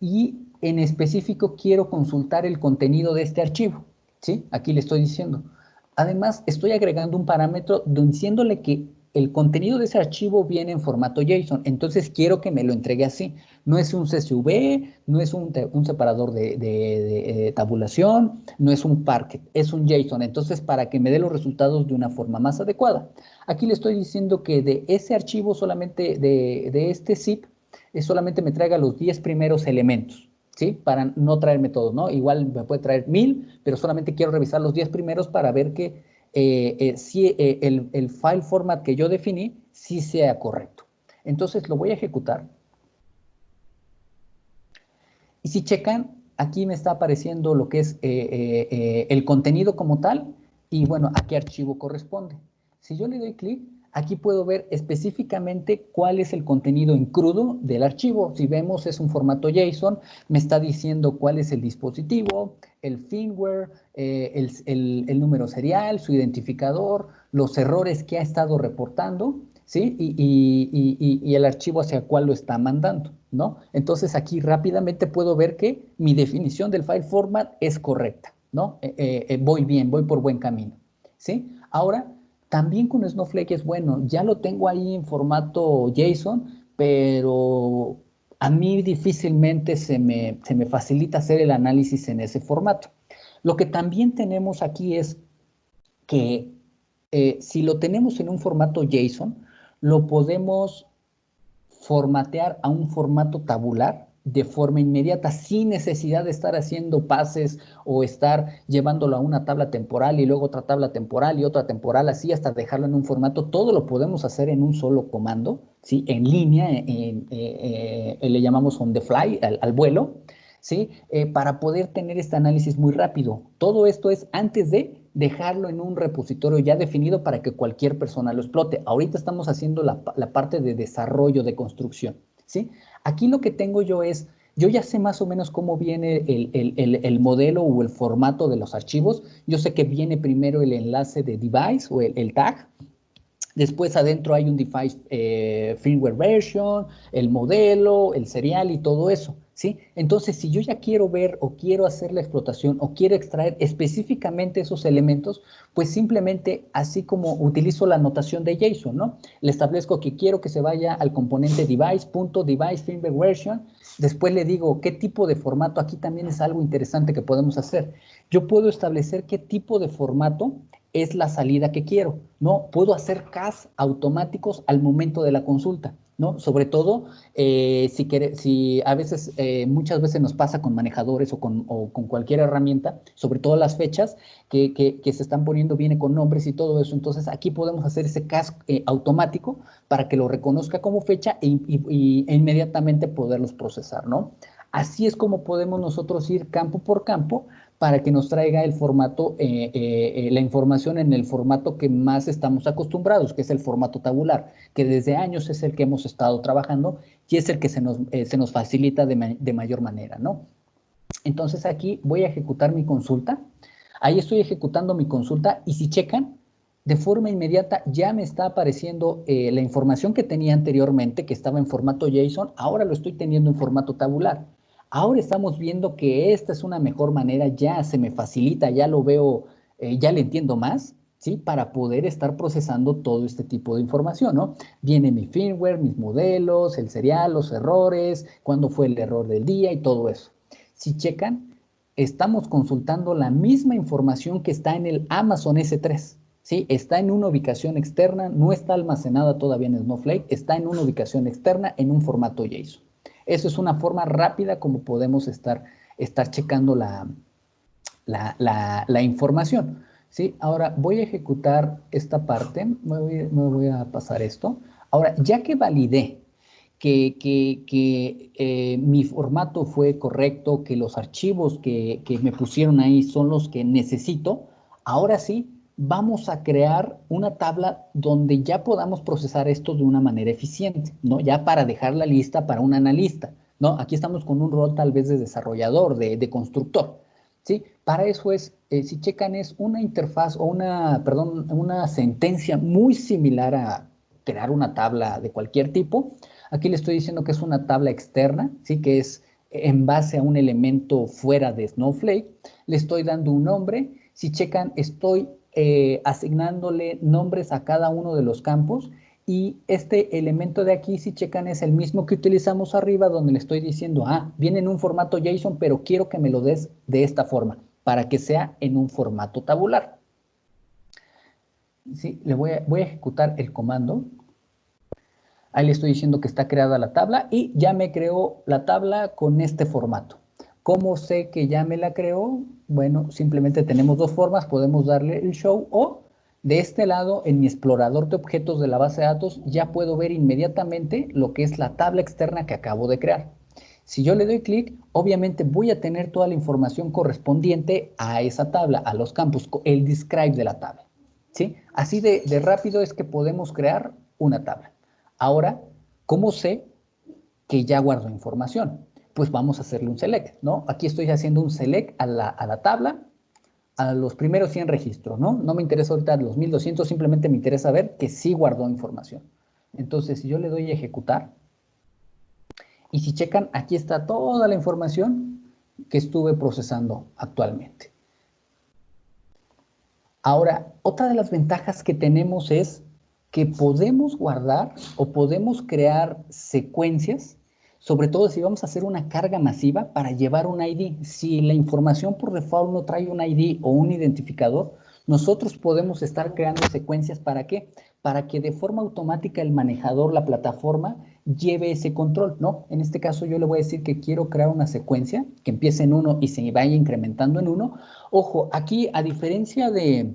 B: y en específico quiero consultar el contenido de este archivo, ¿sí? Aquí le estoy diciendo. Además, estoy agregando un parámetro diciéndole que el contenido de ese archivo viene en formato JSON, entonces quiero que me lo entregue así. No es un CSV, no es un separador de tabulación, no es un Parquet, es un JSON. Entonces, para que me dé los resultados de una forma más adecuada. Aquí le estoy diciendo que de ese archivo solamente, de este zip, solamente me traiga los 10 primeros elementos, ¿sí? Para no traerme todos, ¿no? Igual me puede traer 1000, pero solamente quiero revisar los 10 primeros para ver que si el file format que yo definí sí sea correcto. Entonces lo voy a ejecutar. Y si checan, aquí me está apareciendo lo que es el contenido como tal y bueno, a qué archivo corresponde. Si yo le doy clic, aquí puedo ver específicamente cuál es el contenido en crudo del archivo. Si vemos es un formato JSON, me está diciendo cuál es el dispositivo, el firmware, el número serial, su identificador, los errores que ha estado reportando, ¿sí? Y el archivo hacia cuál lo está mandando, ¿no? Entonces aquí rápidamente puedo ver que mi definición del file format es correcta, ¿no? Voy bien, voy por buen camino, ¿sí? Ahora, también con Snowflake es bueno, ya lo tengo ahí en formato JSON, pero a mí difícilmente se me facilita hacer el análisis en ese formato. Lo que también tenemos aquí es que si lo tenemos en un formato JSON, lo podemos formatear a un formato tabular de forma inmediata, sin necesidad de estar haciendo pases o estar llevándolo a una tabla temporal y luego otra tabla temporal y otra temporal, así hasta dejarlo en un formato. Todo lo podemos hacer en un solo comando, ¿sí? En línea, le llamamos on the fly, al vuelo, ¿sí? Para poder tener este análisis muy rápido. Todo esto es antes de dejarlo en un repositorio ya definido para que cualquier persona lo explote. Ahorita estamos haciendo la parte de desarrollo, de construcción, ¿sí? Aquí lo que tengo yo es, yo ya sé más o menos cómo viene el modelo o el formato de los archivos. Yo sé que viene primero el enlace de device o el tag. Después adentro hay un device firmware version, el modelo, el serial y todo eso, ¿sí? Entonces, si yo ya quiero ver o quiero hacer la explotación o quiero extraer específicamente esos elementos, pues simplemente así como utilizo la notación de JSON, ¿no? Le establezco que quiero que se vaya al componente device.device firmware version. Después le digo qué tipo de formato. Aquí también es algo interesante que podemos hacer. Yo puedo establecer qué tipo de formato es la salida que quiero, ¿no? Puedo hacer CAS automáticos al momento de la consulta, ¿no? Sobre todo, si a veces, muchas veces nos pasa con manejadores o con cualquier herramienta, sobre todo las fechas que se están poniendo, viene con nombres y todo eso. Entonces, aquí podemos hacer ese CAS automático para que lo reconozca como fecha e inmediatamente poderlos procesar, ¿no? Así es como podemos nosotros ir campo por campo para que nos traiga el formato, la información en el formato que más estamos acostumbrados, que es el formato tabular, que desde años es el que hemos estado trabajando y es el que se nos facilita de mayor manera, ¿no? Entonces aquí voy a ejecutar mi consulta. Ahí estoy ejecutando mi consulta y si checan, de forma inmediata ya me está apareciendo la información que tenía anteriormente, que estaba en formato JSON, ahora lo estoy teniendo en formato tabular. Ahora estamos viendo que esta es una mejor manera, ya se me facilita, ya lo veo, ya le entiendo más, ¿sí? Para poder estar procesando todo este tipo de información, ¿no? Viene mi firmware, mis modelos, el serial, los errores, cuándo fue el error del día y todo eso. Si checan, estamos consultando la misma información que está en el Amazon S3. ¿Sí? Está en una ubicación externa, no está almacenada todavía en Snowflake, está en una ubicación externa en un formato JSON. Eso es una forma rápida como podemos estar checando la información. ¿Sí? Ahora voy a ejecutar esta parte, me voy a pasar esto. Ahora, ya que validé que mi formato fue correcto, que los archivos que me pusieron ahí son los que necesito, ahora sí vamos a crear una tabla donde ya podamos procesar esto de una manera eficiente, ¿no? Ya para dejarla lista para un analista, ¿no? Aquí estamos con un rol tal vez de desarrollador, de constructor, ¿sí? Para eso es, si checan, es una interfaz o una sentencia muy similar a crear una tabla de cualquier tipo. Aquí le estoy diciendo que es una tabla externa, ¿sí? Que es en base a un elemento fuera de Snowflake. Le estoy dando un nombre. Si checan, estoy asignándole nombres a cada uno de los campos y este elemento de aquí, si checan, es el mismo que utilizamos arriba donde le estoy diciendo, viene en un formato JSON, pero quiero que me lo des de esta forma, para que sea en un formato tabular. ¿Sí? Voy a ejecutar el comando. Ahí le estoy diciendo que está creada la tabla y ya me creó la tabla con este formato. ¿Cómo sé que ya me la creó? Bueno, simplemente tenemos dos formas. Podemos darle el show o de este lado, en mi explorador de objetos de la base de datos, ya puedo ver inmediatamente lo que es la tabla externa que acabo de crear. Si yo le doy clic, obviamente voy a tener toda la información correspondiente a esa tabla, a los campos, el describe de la tabla. ¿Sí? Así de rápido es que podemos crear una tabla. Ahora, ¿cómo sé que ya guardo información? Pues vamos a hacerle un select, ¿no? Aquí estoy haciendo un select a la tabla, a los primeros 100 registros, ¿no? No me interesa ahorita los 1200, simplemente me interesa ver que sí guardó información. Entonces, si yo le doy a ejecutar, y si checan, aquí está toda la información que estuve procesando actualmente. Ahora, otra de las ventajas que tenemos es que podemos guardar o podemos crear secuencias, sobre todo si vamos a hacer una carga masiva para llevar un ID. Si la información por default no trae un ID o un identificador, nosotros podemos estar creando secuencias. ¿Para qué? Para que de forma automática el manejador, la plataforma, lleve ese control, ¿no? En este caso yo le voy a decir que quiero crear una secuencia que empiece en 1 y se vaya incrementando en 1. Ojo, aquí a diferencia de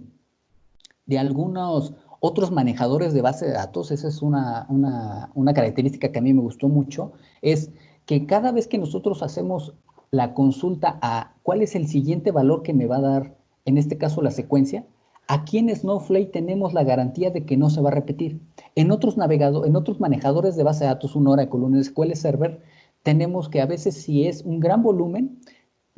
B: algunos otros manejadores de base de datos, esa es una característica que a mí me gustó mucho, es que cada vez que nosotros hacemos la consulta a cuál es el siguiente valor que me va a dar, en este caso la secuencia, aquí en Snowflake tenemos la garantía de que no se va a repetir. En otros manejadores de base de datos, un Oracle, un SQL Server, tenemos que a veces si es un gran volumen,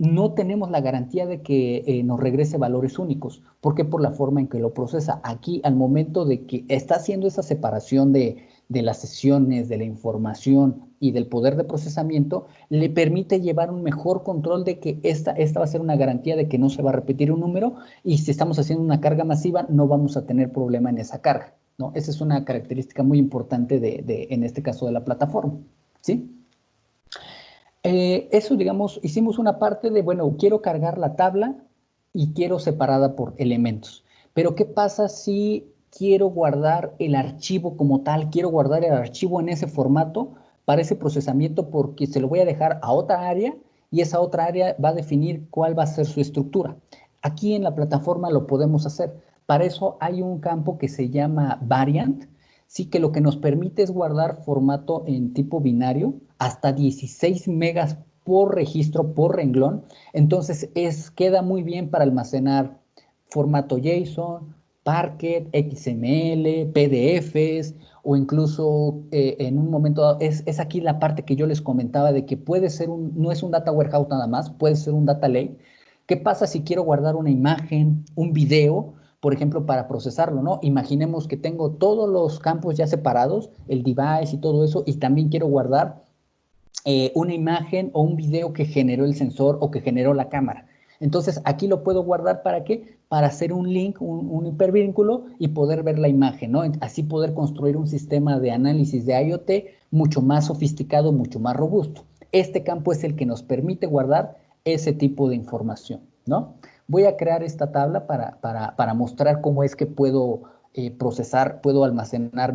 B: no tenemos la garantía de que nos regrese valores únicos. ¿Por qué? Por la forma en que lo procesa. Aquí, al momento de que está haciendo esa separación de las sesiones, de la información y del poder de procesamiento, le permite llevar un mejor control de que esta va a ser una garantía de que no se va a repetir un número y si estamos haciendo una carga masiva, no vamos a tener problema en esa carga, ¿no? Esa es una característica muy importante en este caso, de la plataforma, ¿sí? Eso, digamos, hicimos una parte de, bueno, quiero cargar la tabla y quiero separada por elementos. Pero, ¿qué pasa si quiero guardar el archivo como tal? Quiero guardar el archivo en ese formato para ese procesamiento porque se lo voy a dejar a otra área y esa otra área va a definir cuál va a ser su estructura. Aquí en la plataforma lo podemos hacer. Para eso hay un campo que se llama variant, sí, que lo que nos permite es guardar formato en tipo binario hasta 16 megas por registro, por renglón. Entonces queda muy bien para almacenar formato JSON, Parquet, XML, PDFs, o incluso en un momento dado, es aquí la parte que yo les comentaba de que puede ser no es un data warehouse nada más, puede ser un data lake. ¿Qué pasa si quiero guardar una imagen, un video, por ejemplo, para procesarlo, ¿no? Imaginemos que tengo todos los campos ya separados, el device y todo eso, y también quiero guardar una imagen o un video que generó el sensor o que generó la cámara. Entonces, aquí lo puedo guardar, ¿para qué? Para hacer un link, un hipervínculo y poder ver la imagen, ¿no? Así poder construir un sistema de análisis de IoT mucho más sofisticado, mucho más robusto. Este campo es el que nos permite guardar ese tipo de información, ¿no? Voy a crear esta tabla para mostrar cómo es que puedo procesar, puedo almacenar,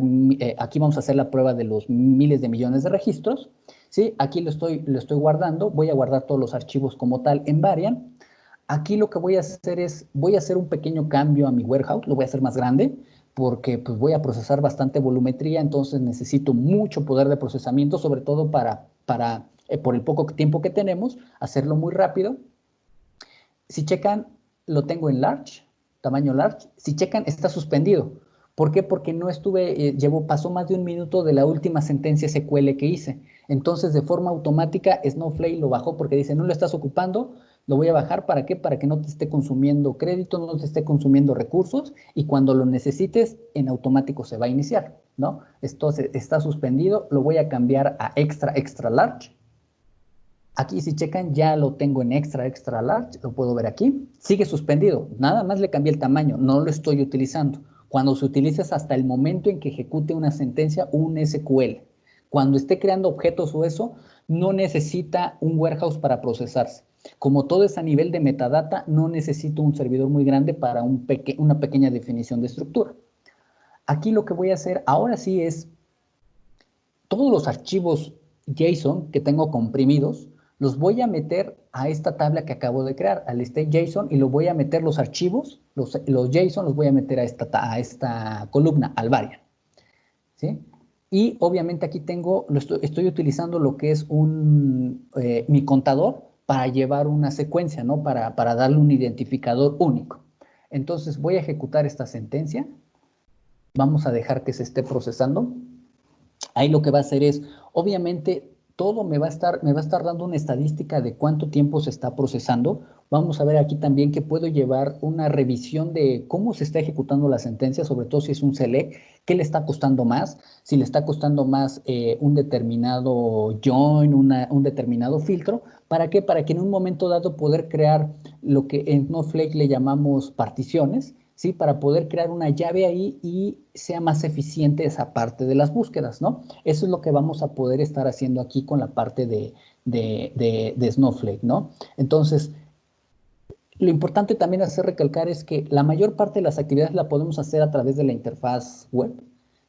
B: aquí vamos a hacer la prueba de los miles de millones de registros, ¿sí? Aquí lo estoy guardando, voy a guardar todos los archivos como tal en Variant. Aquí lo que voy a hacer es, voy a hacer un pequeño cambio a mi warehouse, lo voy a hacer más grande, porque pues voy a procesar bastante volumetría, entonces necesito mucho poder de procesamiento, sobre todo por el poco tiempo que tenemos, hacerlo muy rápido. Si checan, lo tengo en large, tamaño large. Si checan, está suspendido. ¿Por qué? Porque no estuve, pasó más de un minuto de la última sentencia SQL que hice. Entonces, de forma automática, Snowflake lo bajó porque dice, no lo estás ocupando, lo voy a bajar. ¿Para qué? Para que no te esté consumiendo crédito, no te esté consumiendo recursos, y cuando lo necesites, en automático se va a iniciar, ¿no? Entonces, está suspendido, lo voy a cambiar a extra large. Aquí si checan ya lo tengo en extra large, lo puedo ver aquí. Sigue suspendido, nada más le cambié el tamaño, no lo estoy utilizando. Cuando se utiliza es hasta el momento en que ejecute una sentencia, un SQL. Cuando esté creando objetos o eso, no necesita un warehouse para procesarse. Como todo es a nivel de metadata, no necesito un servidor muy grande para una pequeña definición de estructura. Aquí lo que voy a hacer ahora sí es todos los archivos JSON que tengo comprimidos, los voy a meter a esta tabla que acabo de crear, al state.json, y lo voy a meter los archivos, los JSON, los voy a meter a esta columna, al variant, ¿sí? Y obviamente aquí tengo, estoy utilizando lo que es mi contador para llevar una secuencia, ¿no? Para darle un identificador único. Entonces voy a ejecutar esta sentencia. Vamos a dejar que se esté procesando. Ahí lo que va a hacer es, obviamente, todo me va a estar dando una estadística de cuánto tiempo se está procesando. Vamos a ver aquí también que puedo llevar una revisión de cómo se está ejecutando la sentencia, sobre todo si es un select, qué le está costando más, si le está costando más un determinado join, un determinado filtro. ¿Para qué? Para que en un momento dado poder crear lo que en Snowflake le llamamos particiones, ¿sí? Para poder crear una llave ahí y sea más eficiente esa parte de las búsquedas, ¿no? Eso es lo que vamos a poder estar haciendo aquí con la parte de Snowflake, ¿no? Entonces, lo importante también hacer recalcar es que la mayor parte de las actividades la podemos hacer a través de la interfaz web.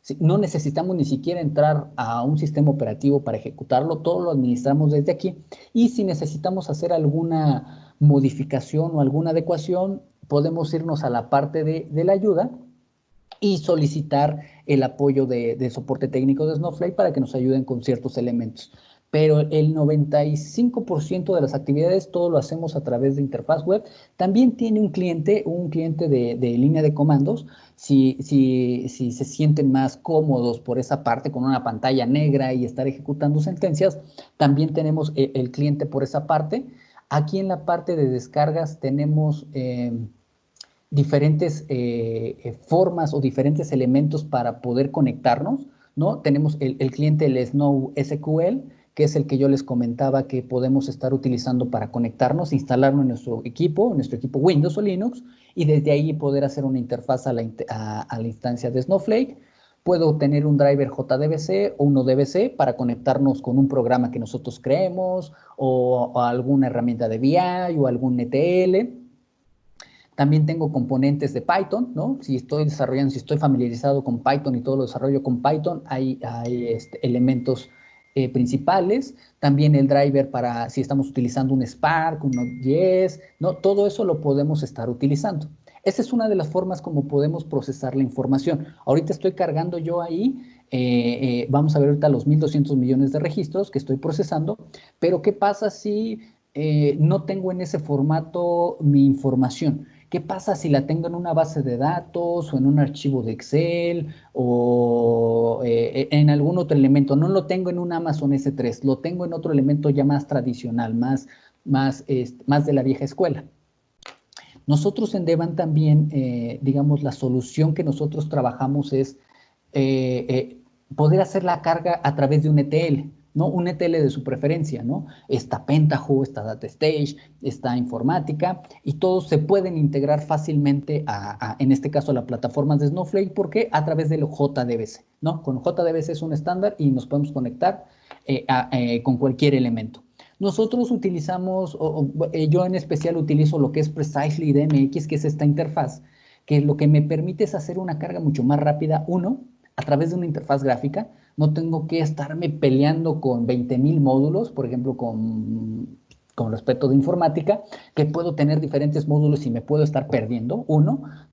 B: ¿Sí? No necesitamos ni siquiera entrar a un sistema operativo para ejecutarlo, todo lo administramos desde aquí. Y si necesitamos hacer alguna modificación o alguna adecuación, podemos irnos a la parte de la ayuda y solicitar el apoyo de soporte técnico de Snowflake para que nos ayuden con ciertos elementos. Pero el 95% de las actividades todo lo hacemos a través de interfaz web. También tiene un cliente de línea de comandos. Si se sienten más cómodos por esa parte con una pantalla negra y estar ejecutando sentencias, también tenemos el cliente por esa parte. Aquí en la parte de descargas tenemos diferentes formas o diferentes elementos para poder conectarnos, ¿no? Tenemos el cliente, el Snow SQL, que es el que yo les comentaba que podemos estar utilizando para conectarnos, instalarlo en nuestro equipo Windows o Linux, y desde ahí poder hacer una interfaz a la instancia de Snowflake. Puedo tener un driver JDBC o un ODBC para conectarnos con un programa que nosotros creemos o alguna herramienta de BI o algún ETL. También tengo componentes de Python, ¿no? Si estoy familiarizado con Python y todo lo desarrollo con Python, hay elementos principales. También el driver para si estamos utilizando un Spark, un Node.js, ¿no? Todo eso lo podemos estar utilizando. Esa es una de las formas como podemos procesar la información. Ahorita estoy cargando yo ahí vamos a ver ahorita los 1.200 millones de registros que estoy procesando, pero ¿qué pasa si no tengo en ese formato mi información? ¿Qué pasa si la tengo en una base de datos o en un archivo de Excel o en algún otro elemento? No lo tengo en un Amazon S3, lo tengo en otro elemento ya más tradicional, más de la vieja escuela. Nosotros en Devan también, digamos, la solución que nosotros trabajamos es poder hacer la carga a través de un ETL, ¿no? Un ETL de su preferencia, ¿no? Está Pentaho, está DataStage, está Informática, y todos se pueden integrar fácilmente en este caso, a la plataforma de Snowflake, porque a través del JDBC, ¿no? Con JDBC es un estándar y nos podemos conectar con cualquier elemento. Nosotros utilizamos, yo en especial utilizo lo que es Precisely DMX, que es esta interfaz, que lo que me permite es hacer una carga mucho más rápida, a través de una interfaz gráfica. No tengo que estarme peleando con 20,000 módulos, por ejemplo, con respecto de informática, que puedo tener diferentes módulos y me puedo estar perdiendo.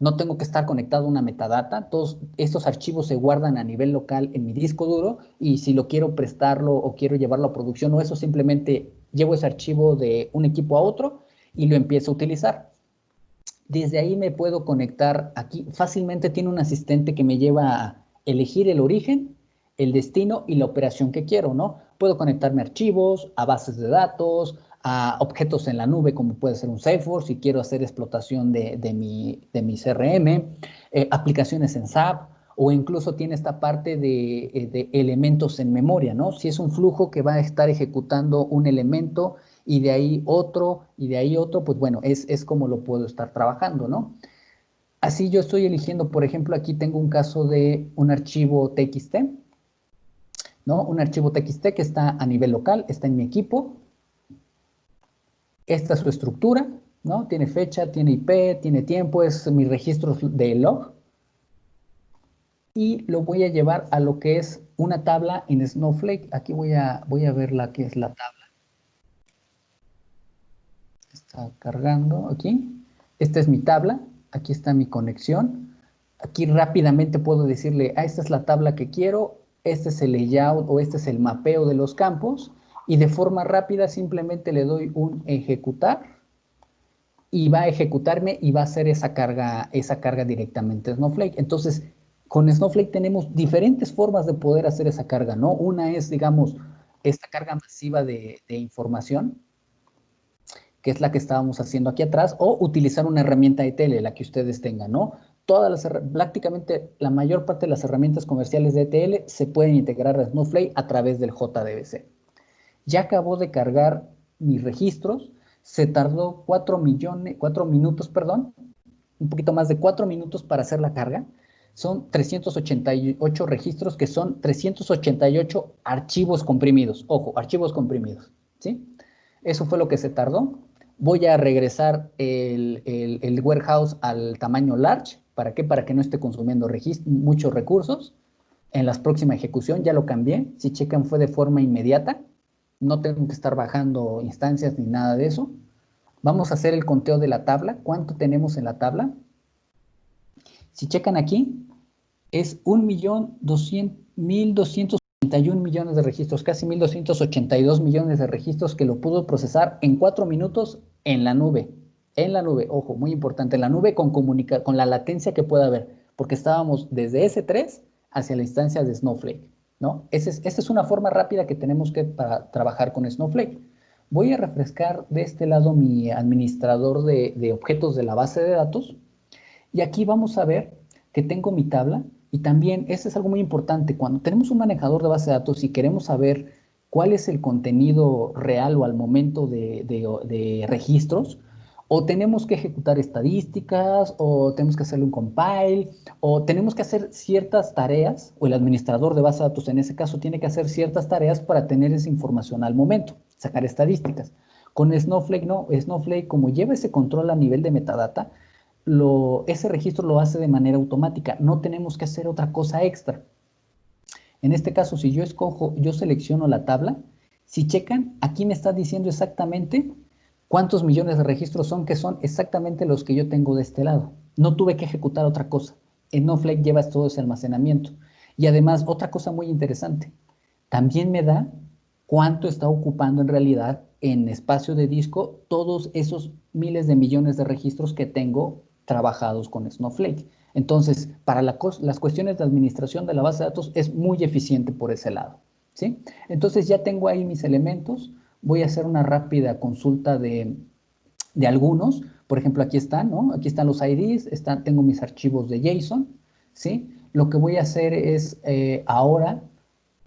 B: No tengo que estar conectado a una metadata. Todos estos archivos se guardan a nivel local en mi disco duro, y si lo quiero prestarlo o quiero llevarlo a producción o eso, simplemente llevo ese archivo de un equipo a otro y lo empiezo a utilizar. Desde ahí me puedo conectar aquí. Fácilmente tiene un asistente que me lleva a elegir el origen, el destino y la operación que quiero, ¿no? Puedo conectarme a archivos, a bases de datos, a objetos en la nube, como puede ser un Salesforce, si quiero hacer explotación de mi CRM, aplicaciones en SAP, o incluso tiene esta parte de elementos en memoria, ¿no? Si es un flujo que va a estar ejecutando un elemento y de ahí otro, y de ahí otro, pues bueno, es como lo puedo estar trabajando, ¿no? Así yo estoy eligiendo, por ejemplo, aquí tengo un caso de un archivo TXT, ¿no? Un archivo TXT que está a nivel local, está en mi equipo. Esta es su estructura, ¿no? Tiene fecha, tiene IP, tiene tiempo, es mis registros de log. Y lo voy a llevar a lo que es una tabla en Snowflake. Aquí voy a ver la que es la tabla. Está cargando aquí. Esta es mi tabla. Aquí está mi conexión. Aquí rápidamente puedo decirle, esta es la tabla que quiero, este es el layout o este es el mapeo de los campos, y de forma rápida simplemente le doy un ejecutar y va a ejecutarme y va a hacer esa carga directamente Snowflake. Entonces, con Snowflake tenemos diferentes formas de poder hacer esa carga, ¿no? Una es, digamos, esta carga masiva de información, que es la que estábamos haciendo aquí atrás, o utilizar una herramienta ETL, la que ustedes tengan, ¿no? Prácticamente la mayor parte de las herramientas comerciales de ETL se pueden integrar a Snowflake a través del JDBC. Ya acabó de cargar mis registros, se tardó 4 minutos, un poquito más de 4 minutos para hacer la carga. Son 388 registros, que son 388 archivos comprimidos. Ojo, archivos comprimidos, ¿sí? Eso fue lo que se tardó. Voy a regresar el warehouse al tamaño large. ¿Para qué? Para que no esté consumiendo muchos recursos. En la próxima ejecución ya lo cambié. Si checan, fue de forma inmediata. No tengo que estar bajando instancias ni nada de eso. Vamos a hacer el conteo de la tabla. ¿Cuánto tenemos en la tabla? Si checan aquí, es 1.281 millones de registros, casi 1.282 millones de registros, que lo pudo procesar en 4 minutos en la nube. En la nube, ojo, muy importante, en la nube con la latencia que pueda haber, porque estábamos desde S3 hacia la instancia de Snowflake, ¿no? Esta es una forma rápida que tenemos para trabajar con Snowflake. Voy a refrescar de este lado mi administrador de objetos de la base de datos, y aquí vamos a ver que tengo mi tabla. Y también, eso es algo muy importante, cuando tenemos un manejador de base de datos y queremos saber cuál es el contenido real o al momento de registros, o tenemos que ejecutar estadísticas, o tenemos que hacerle un compile, o tenemos que hacer ciertas tareas, o el administrador de base de datos en ese caso tiene que hacer ciertas tareas para tener esa información al momento, sacar estadísticas. Con Snowflake no, Snowflake, como lleva ese control a nivel de metadata, ese registro lo hace de manera automática, no tenemos que hacer otra cosa extra. En este caso, si yo selecciono la tabla, si checan, aquí me está diciendo exactamente cuántos millones de registros son, que son exactamente los que yo tengo de este lado. No tuve que ejecutar otra cosa. En Snowflake llevas todo ese almacenamiento. Y además, otra cosa muy interesante, también me da cuánto está ocupando en realidad en espacio de disco todos esos miles de millones de registros que tengo trabajados con Snowflake. Entonces, para las cuestiones de administración de la base de datos es muy eficiente por ese lado, ¿sí? Entonces ya tengo ahí mis elementos, voy a hacer una rápida consulta de algunos, por ejemplo, aquí están, ¿no? Aquí están los IDs, tengo mis archivos de JSON, ¿sí? Lo que voy a hacer es ahora,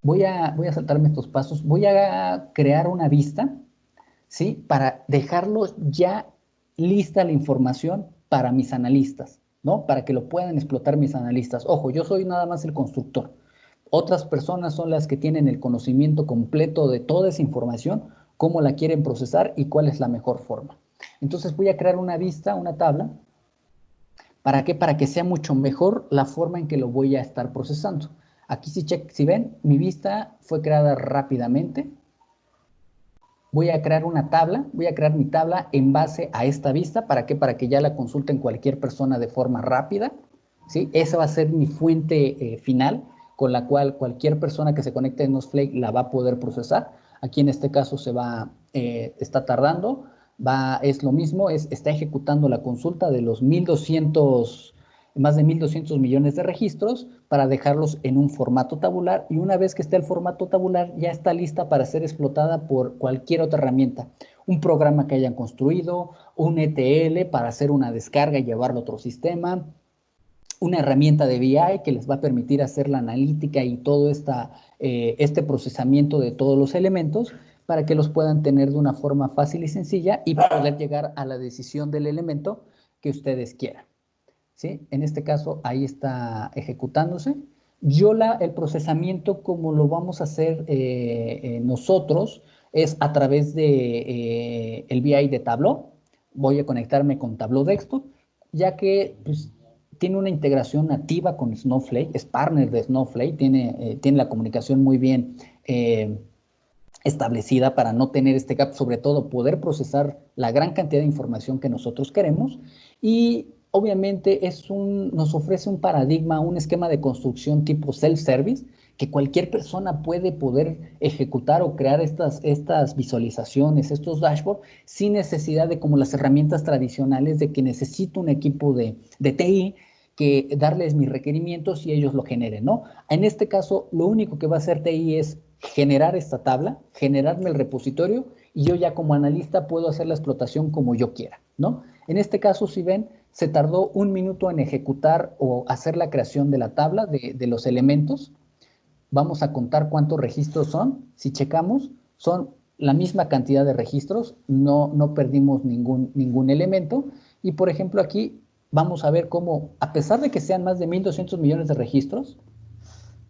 B: voy a saltarme estos pasos, voy a crear una vista, ¿sí? Para dejarlo ya lista la información para mis analistas, ¿no? Para que lo puedan explotar mis analistas. Ojo, yo soy nada más el constructor. Otras personas son las que tienen el conocimiento completo de toda esa información, cómo la quieren procesar y cuál es la mejor forma. Entonces voy a crear una vista, una tabla. ¿Para qué? Para que sea mucho mejor la forma en que lo voy a estar procesando. Aquí si ven, mi vista fue creada rápidamente. Voy a crear una tabla, voy a crear mi tabla en base a esta vista. ¿Para qué? Para que ya la consulten cualquier persona de forma rápida, ¿sí? Esa va a ser mi fuente final, con la cual cualquier persona que se conecte a Snowflake la va a poder procesar. Aquí en este caso está tardando, es lo mismo, está ejecutando la consulta de los 1.200, más de 1.200 millones de registros para dejarlos en un formato tabular, y una vez que esté el formato tabular ya está lista para ser explotada por cualquier otra herramienta, un programa que hayan construido, un ETL para hacer una descarga y llevarlo a otro sistema, una herramienta de BI que les va a permitir hacer la analítica y todo este procesamiento de todos los elementos para que los puedan tener de una forma fácil y sencilla y poder llegar a la decisión del elemento que ustedes quieran, ¿sí? En este caso, ahí está ejecutándose. El procesamiento, como lo vamos a hacer nosotros, es a través de el BI de Tableau. Voy a conectarme con Tableau Desktop, ya que pues, tiene una integración nativa con Snowflake, es partner de Snowflake, tiene la comunicación muy bien establecida para no tener este gap, sobre todo poder procesar la gran cantidad de información que nosotros queremos. Y obviamente nos ofrece un paradigma, un esquema de construcción tipo self-service, que cualquier persona puede poder ejecutar o crear estas visualizaciones, estos dashboards, sin necesidad de, como las herramientas tradicionales, de que necesito un equipo de TI, que darles mis requerimientos y ellos lo generen, ¿no? En este caso, lo único que va a hacer TI es generar esta tabla, generarme el repositorio, y yo ya como analista puedo hacer la explotación como yo quiera, ¿no? En este caso, si ven, se tardó 1 minuto en ejecutar o hacer la creación de la tabla de los elementos. Vamos a contar cuántos registros son. Si checamos, son la misma cantidad de registros, no perdimos ningún elemento. Y por ejemplo, aquí vamos a ver cómo, a pesar de que sean más de 1.200 millones de registros,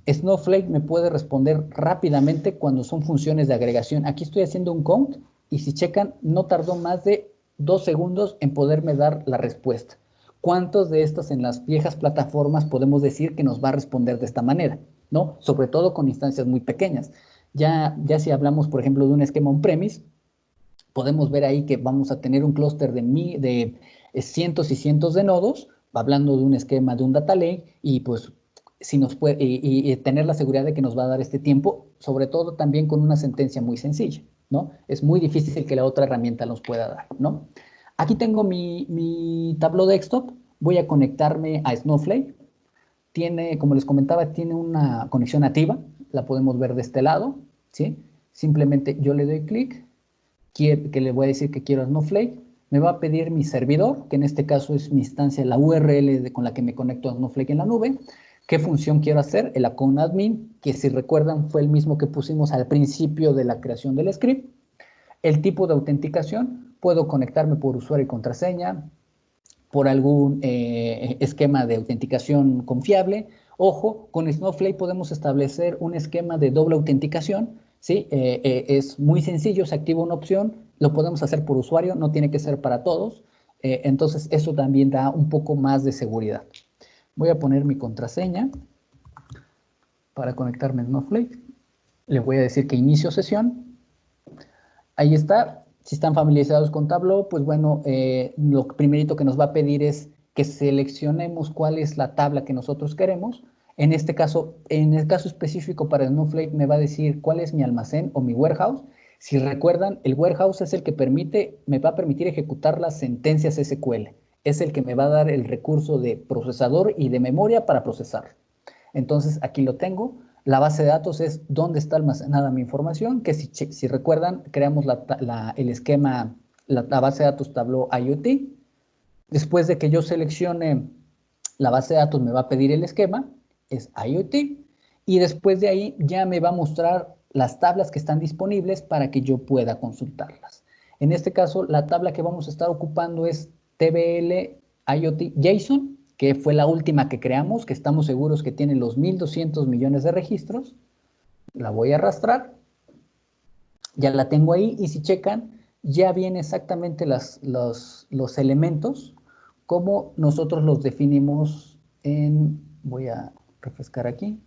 B: Snowflake me puede responder rápidamente cuando son funciones de agregación. Aquí estoy haciendo un count y si checan, no tardó más de 2 segundos en poderme dar la respuesta. ¿Cuántos de estos en las viejas plataformas podemos decir que nos va a responder de esta manera? ¿No? Sobre todo con instancias muy pequeñas. Ya si hablamos, por ejemplo, de un esquema on-premise, podemos ver ahí que vamos a tener un clúster de cientos y cientos de nodos, hablando de un esquema de un data lake, y pues si nos puede, y tener la seguridad de que nos va a dar este tiempo, sobre todo también con una sentencia muy sencilla, ¿no? Es muy difícil que la otra herramienta nos pueda dar, ¿no? Aquí tengo mi Tableau Desktop, voy a conectarme a Snowflake. Como les comentaba, tiene una conexión nativa, la podemos ver de este lado, ¿sí? Simplemente yo le doy clic, que le voy a decir que quiero Snowflake, me va a pedir mi servidor, que en este caso es mi instancia, la URL con la que me conecto a Snowflake en la nube. ¿Qué función quiero hacer? El account admin, que si recuerdan fue el mismo que pusimos al principio de la creación del script. El tipo de autenticación, puedo conectarme por usuario y contraseña, por algún esquema de autenticación confiable. Ojo, con Snowflake podemos establecer un esquema de doble autenticación, ¿sí? Es muy sencillo, se activa una opción, lo podemos hacer por usuario, no tiene que ser para todos. Entonces, eso también da un poco más de seguridad. Voy a poner mi contraseña para conectarme a Snowflake. Le voy a decir que inicio sesión. Ahí está. Si están familiarizados con Tableau, pues bueno, lo primerito que nos va a pedir es que seleccionemos cuál es la tabla que nosotros queremos. En este caso, en el caso específico para Snowflake me va a decir cuál es mi almacén o mi warehouse. Si recuerdan, el warehouse es el que me va a permitir ejecutar las sentencias SQL. Es el que me va a dar el recurso de procesador y de memoria para procesar. Entonces, aquí lo tengo. La base de datos es dónde está almacenada mi información, que si recuerdan, creamos el esquema, la base de datos Tableau IoT. Después de que yo seleccione la base de datos, me va a pedir el esquema, es IoT, y después de ahí ya me va a mostrar las tablas que están disponibles para que yo pueda consultarlas. En este caso, la tabla que vamos a estar ocupando es TBL IoT JSON, que fue la última que creamos, que estamos seguros que tiene los 1.200 millones de registros. La voy a arrastrar. Ya la tengo ahí y si checan, ya vienen exactamente los elementos como nosotros los definimos voy a refrescar aquí,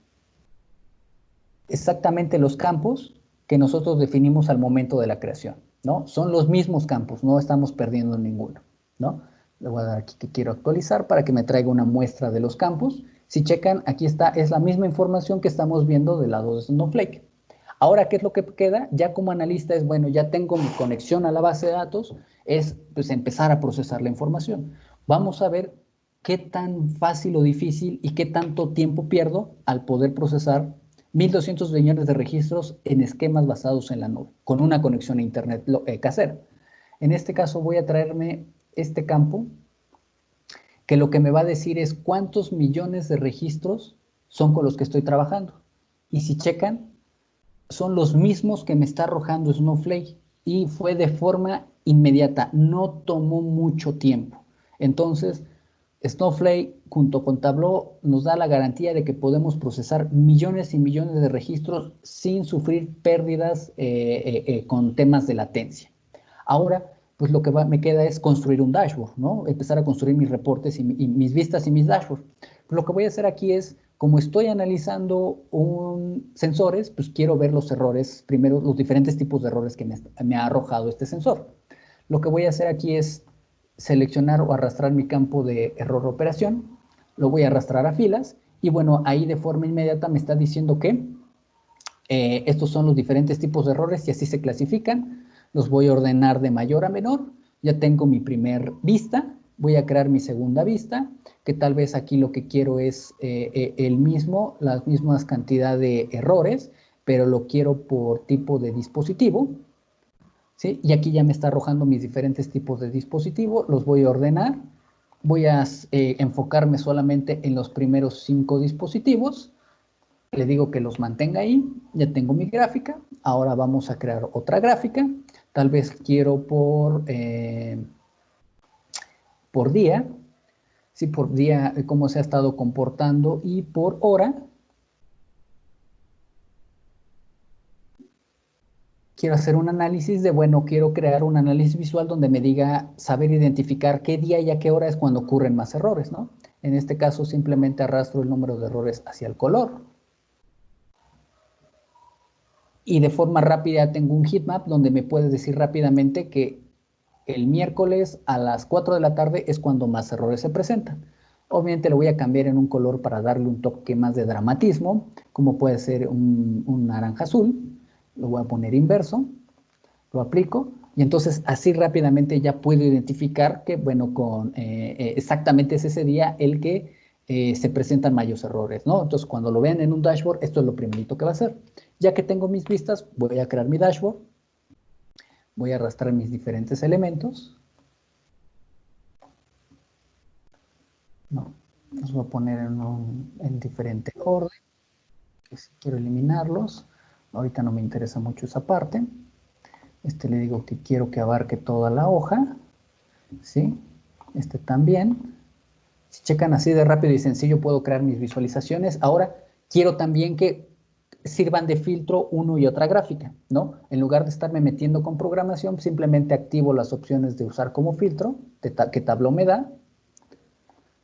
B: exactamente los campos que nosotros definimos al momento de la creación, ¿no? Son los mismos campos, no estamos perdiendo ninguno, ¿no? Le voy a dar aquí que quiero actualizar para que me traiga una muestra de los campos. Si checan, aquí está, es la misma información que estamos viendo del lado de Snowflake. Ahora, ¿qué es lo que queda? Ya como analista es, bueno, ya tengo mi conexión a la base de datos, es pues empezar a procesar la información. Vamos a ver qué tan fácil o difícil y qué tanto tiempo pierdo al poder procesar 1.200 millones de registros en esquemas basados en la nube, con una conexión a internet casera. En este caso voy a traerme este campo, que lo que me va a decir es cuántos millones de registros son con los que estoy trabajando. Y si checan, son los mismos que me está arrojando Snowflake y fue de forma inmediata, no tomó mucho tiempo. Entonces, Snowflake junto con Tableau nos da la garantía de que podemos procesar millones y millones de registros sin sufrir pérdidas con temas de latencia. Ahora, pues lo que me queda es construir un dashboard, ¿no? Empezar a construir mis reportes y mis vistas y mis dashboards. Pues lo que voy a hacer aquí es, como estoy analizando sensores, pues quiero ver los errores, primero los diferentes tipos de errores que me ha arrojado este sensor. Lo que voy a hacer aquí es seleccionar o arrastrar mi campo de error de operación, lo voy a arrastrar a filas y bueno, ahí de forma inmediata me está diciendo que estos son los diferentes tipos de errores y así se clasifican. Los voy a ordenar de mayor a menor. Ya tengo mi primer vista. Voy a crear mi segunda vista, que tal vez aquí lo que quiero es las mismas cantidad de errores, pero lo quiero por tipo de dispositivo. ¿Sí? Y aquí ya me está arrojando mis diferentes tipos de dispositivo. Los voy a ordenar. Voy a enfocarme solamente en los primeros 5 dispositivos. Le digo que los mantenga ahí, ya tengo mi gráfica, ahora vamos a crear otra gráfica, tal vez quiero por día, sí, por día cómo se ha estado comportando y por hora. Quiero hacer un análisis de, bueno, quiero crear un análisis visual donde me diga saber identificar qué día y a qué hora es cuando ocurren más errores, ¿no? En este caso simplemente arrastro el número de errores hacia el color. Y de forma rápida tengo un heatmap donde me puede decir rápidamente que el miércoles a las 4 de la tarde es cuando más errores se presentan. Obviamente lo voy a cambiar en un color para darle un toque más de dramatismo, como puede ser un naranja azul. Lo voy a poner inverso, lo aplico y entonces así rápidamente ya puedo identificar que, bueno, exactamente es ese día el que se presentan mayores errores, ¿no? Entonces cuando lo vean en un dashboard, esto es lo primerito que va a hacer. Ya que tengo mis vistas, voy a crear mi dashboard. Voy a arrastrar mis diferentes elementos. No, los voy a poner en diferente orden. Que si quiero eliminarlos. Ahorita no me interesa mucho esa parte. Le digo que quiero que abarque toda la hoja. ¿Sí? También. Si checan así de rápido y sencillo, puedo crear mis visualizaciones. Ahora, quiero también que sirvan de filtro uno y otra gráfica, ¿no? En lugar de estarme metiendo con programación, simplemente activo las opciones de usar como filtro, que Tableau me da,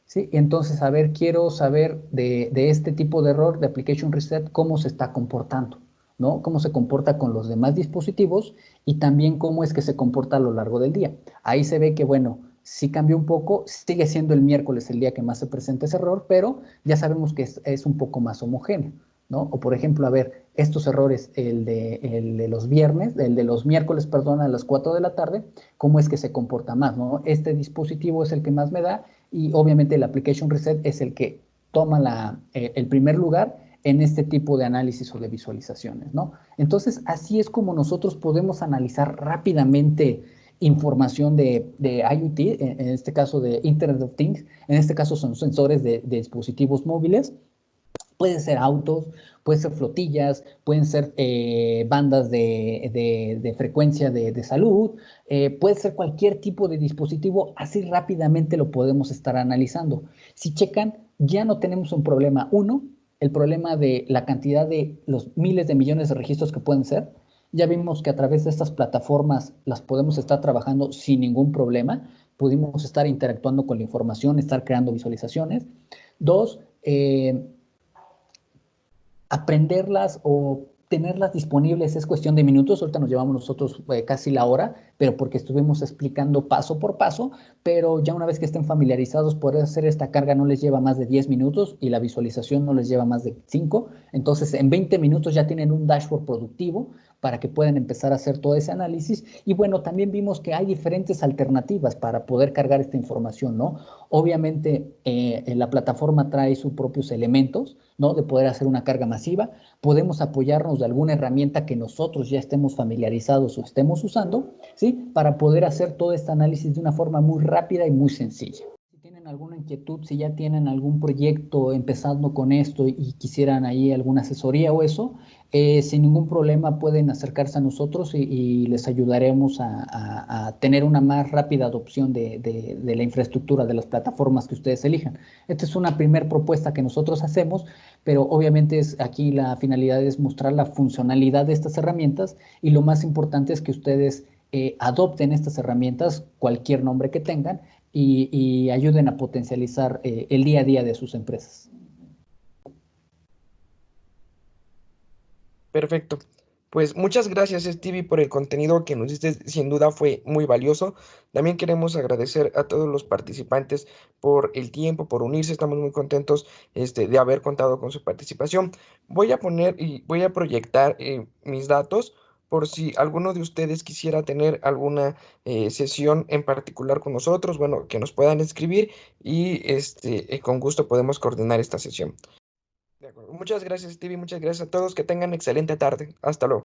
B: ¿sí? Y entonces, quiero saber de este tipo de error de Application Reset, cómo se está comportando, ¿no? Cómo se comporta con los demás dispositivos y también cómo es que se comporta a lo largo del día. Ahí se ve que, bueno, sí cambió un poco, sigue siendo el miércoles el día que más se presenta ese error, pero ya sabemos que es un poco más homogéneo, ¿no? O por ejemplo, a ver, estos errores, el de los viernes, el de los miércoles, perdón, a las 4 de la tarde, ¿cómo es que se comporta más, ¿no? Este dispositivo es el que más me da y obviamente el application reset es el que toma el primer lugar en este tipo de análisis o de visualizaciones, ¿no? Entonces, así es como nosotros podemos analizar rápidamente información de IoT, en este caso de Internet of Things, en este caso son sensores de dispositivos móviles, pueden ser autos, pueden ser flotillas, pueden ser bandas de frecuencia de salud, puede ser cualquier tipo de dispositivo, así rápidamente lo podemos estar analizando. Si checan, ya no tenemos un problema. Uno, el problema de la cantidad de los miles de millones de registros que pueden ser. Ya vimos que a través de estas plataformas las podemos estar trabajando sin ningún problema. Pudimos estar interactuando con la información, estar creando visualizaciones. Dos, aprenderlas o tenerlas disponibles es cuestión de minutos. Ahorita nos llevamos nosotros casi la hora, pero porque estuvimos explicando paso por paso, pero ya una vez que estén familiarizados, poder hacer esta carga no les lleva más de 10 minutos y la visualización no les lleva más de 5. Entonces, en 20 minutos ya tienen un dashboard productivo para que puedan empezar a hacer todo ese análisis. Y bueno, también vimos que hay diferentes alternativas para poder cargar esta información, ¿no? Obviamente, la plataforma trae sus propios elementos, ¿no? De poder hacer una carga masiva. Podemos apoyarnos de alguna herramienta que nosotros ya estemos familiarizados o estemos usando, ¿sí? Para poder hacer todo este análisis de una forma muy rápida y muy sencilla. Si tienen alguna inquietud, si ya tienen algún proyecto empezando con esto y quisieran ahí alguna asesoría o eso, sin ningún problema pueden acercarse a nosotros y les ayudaremos a tener una más rápida adopción de la infraestructura, de las plataformas que ustedes elijan. Esta es una primera propuesta que nosotros hacemos, pero obviamente aquí la finalidad es mostrar la funcionalidad de estas herramientas y lo más importante es que ustedes adopten estas herramientas, cualquier nombre que tengan, y ayuden a potencializar el día a día de sus empresas.
A: Perfecto. Pues muchas gracias, Stevie, por el contenido que nos diste. Sin duda fue muy valioso. También queremos agradecer a todos los participantes por el tiempo, por unirse. Estamos muy contentos, de haber contado con su participación. Voy a poner y voy a proyectar mis datos por si alguno de ustedes quisiera tener alguna sesión en particular con nosotros, bueno, que nos puedan escribir y con gusto podemos coordinar esta sesión. De acuerdo. Muchas gracias, Stevie. Muchas gracias a todos. Que tengan excelente tarde. Hasta luego.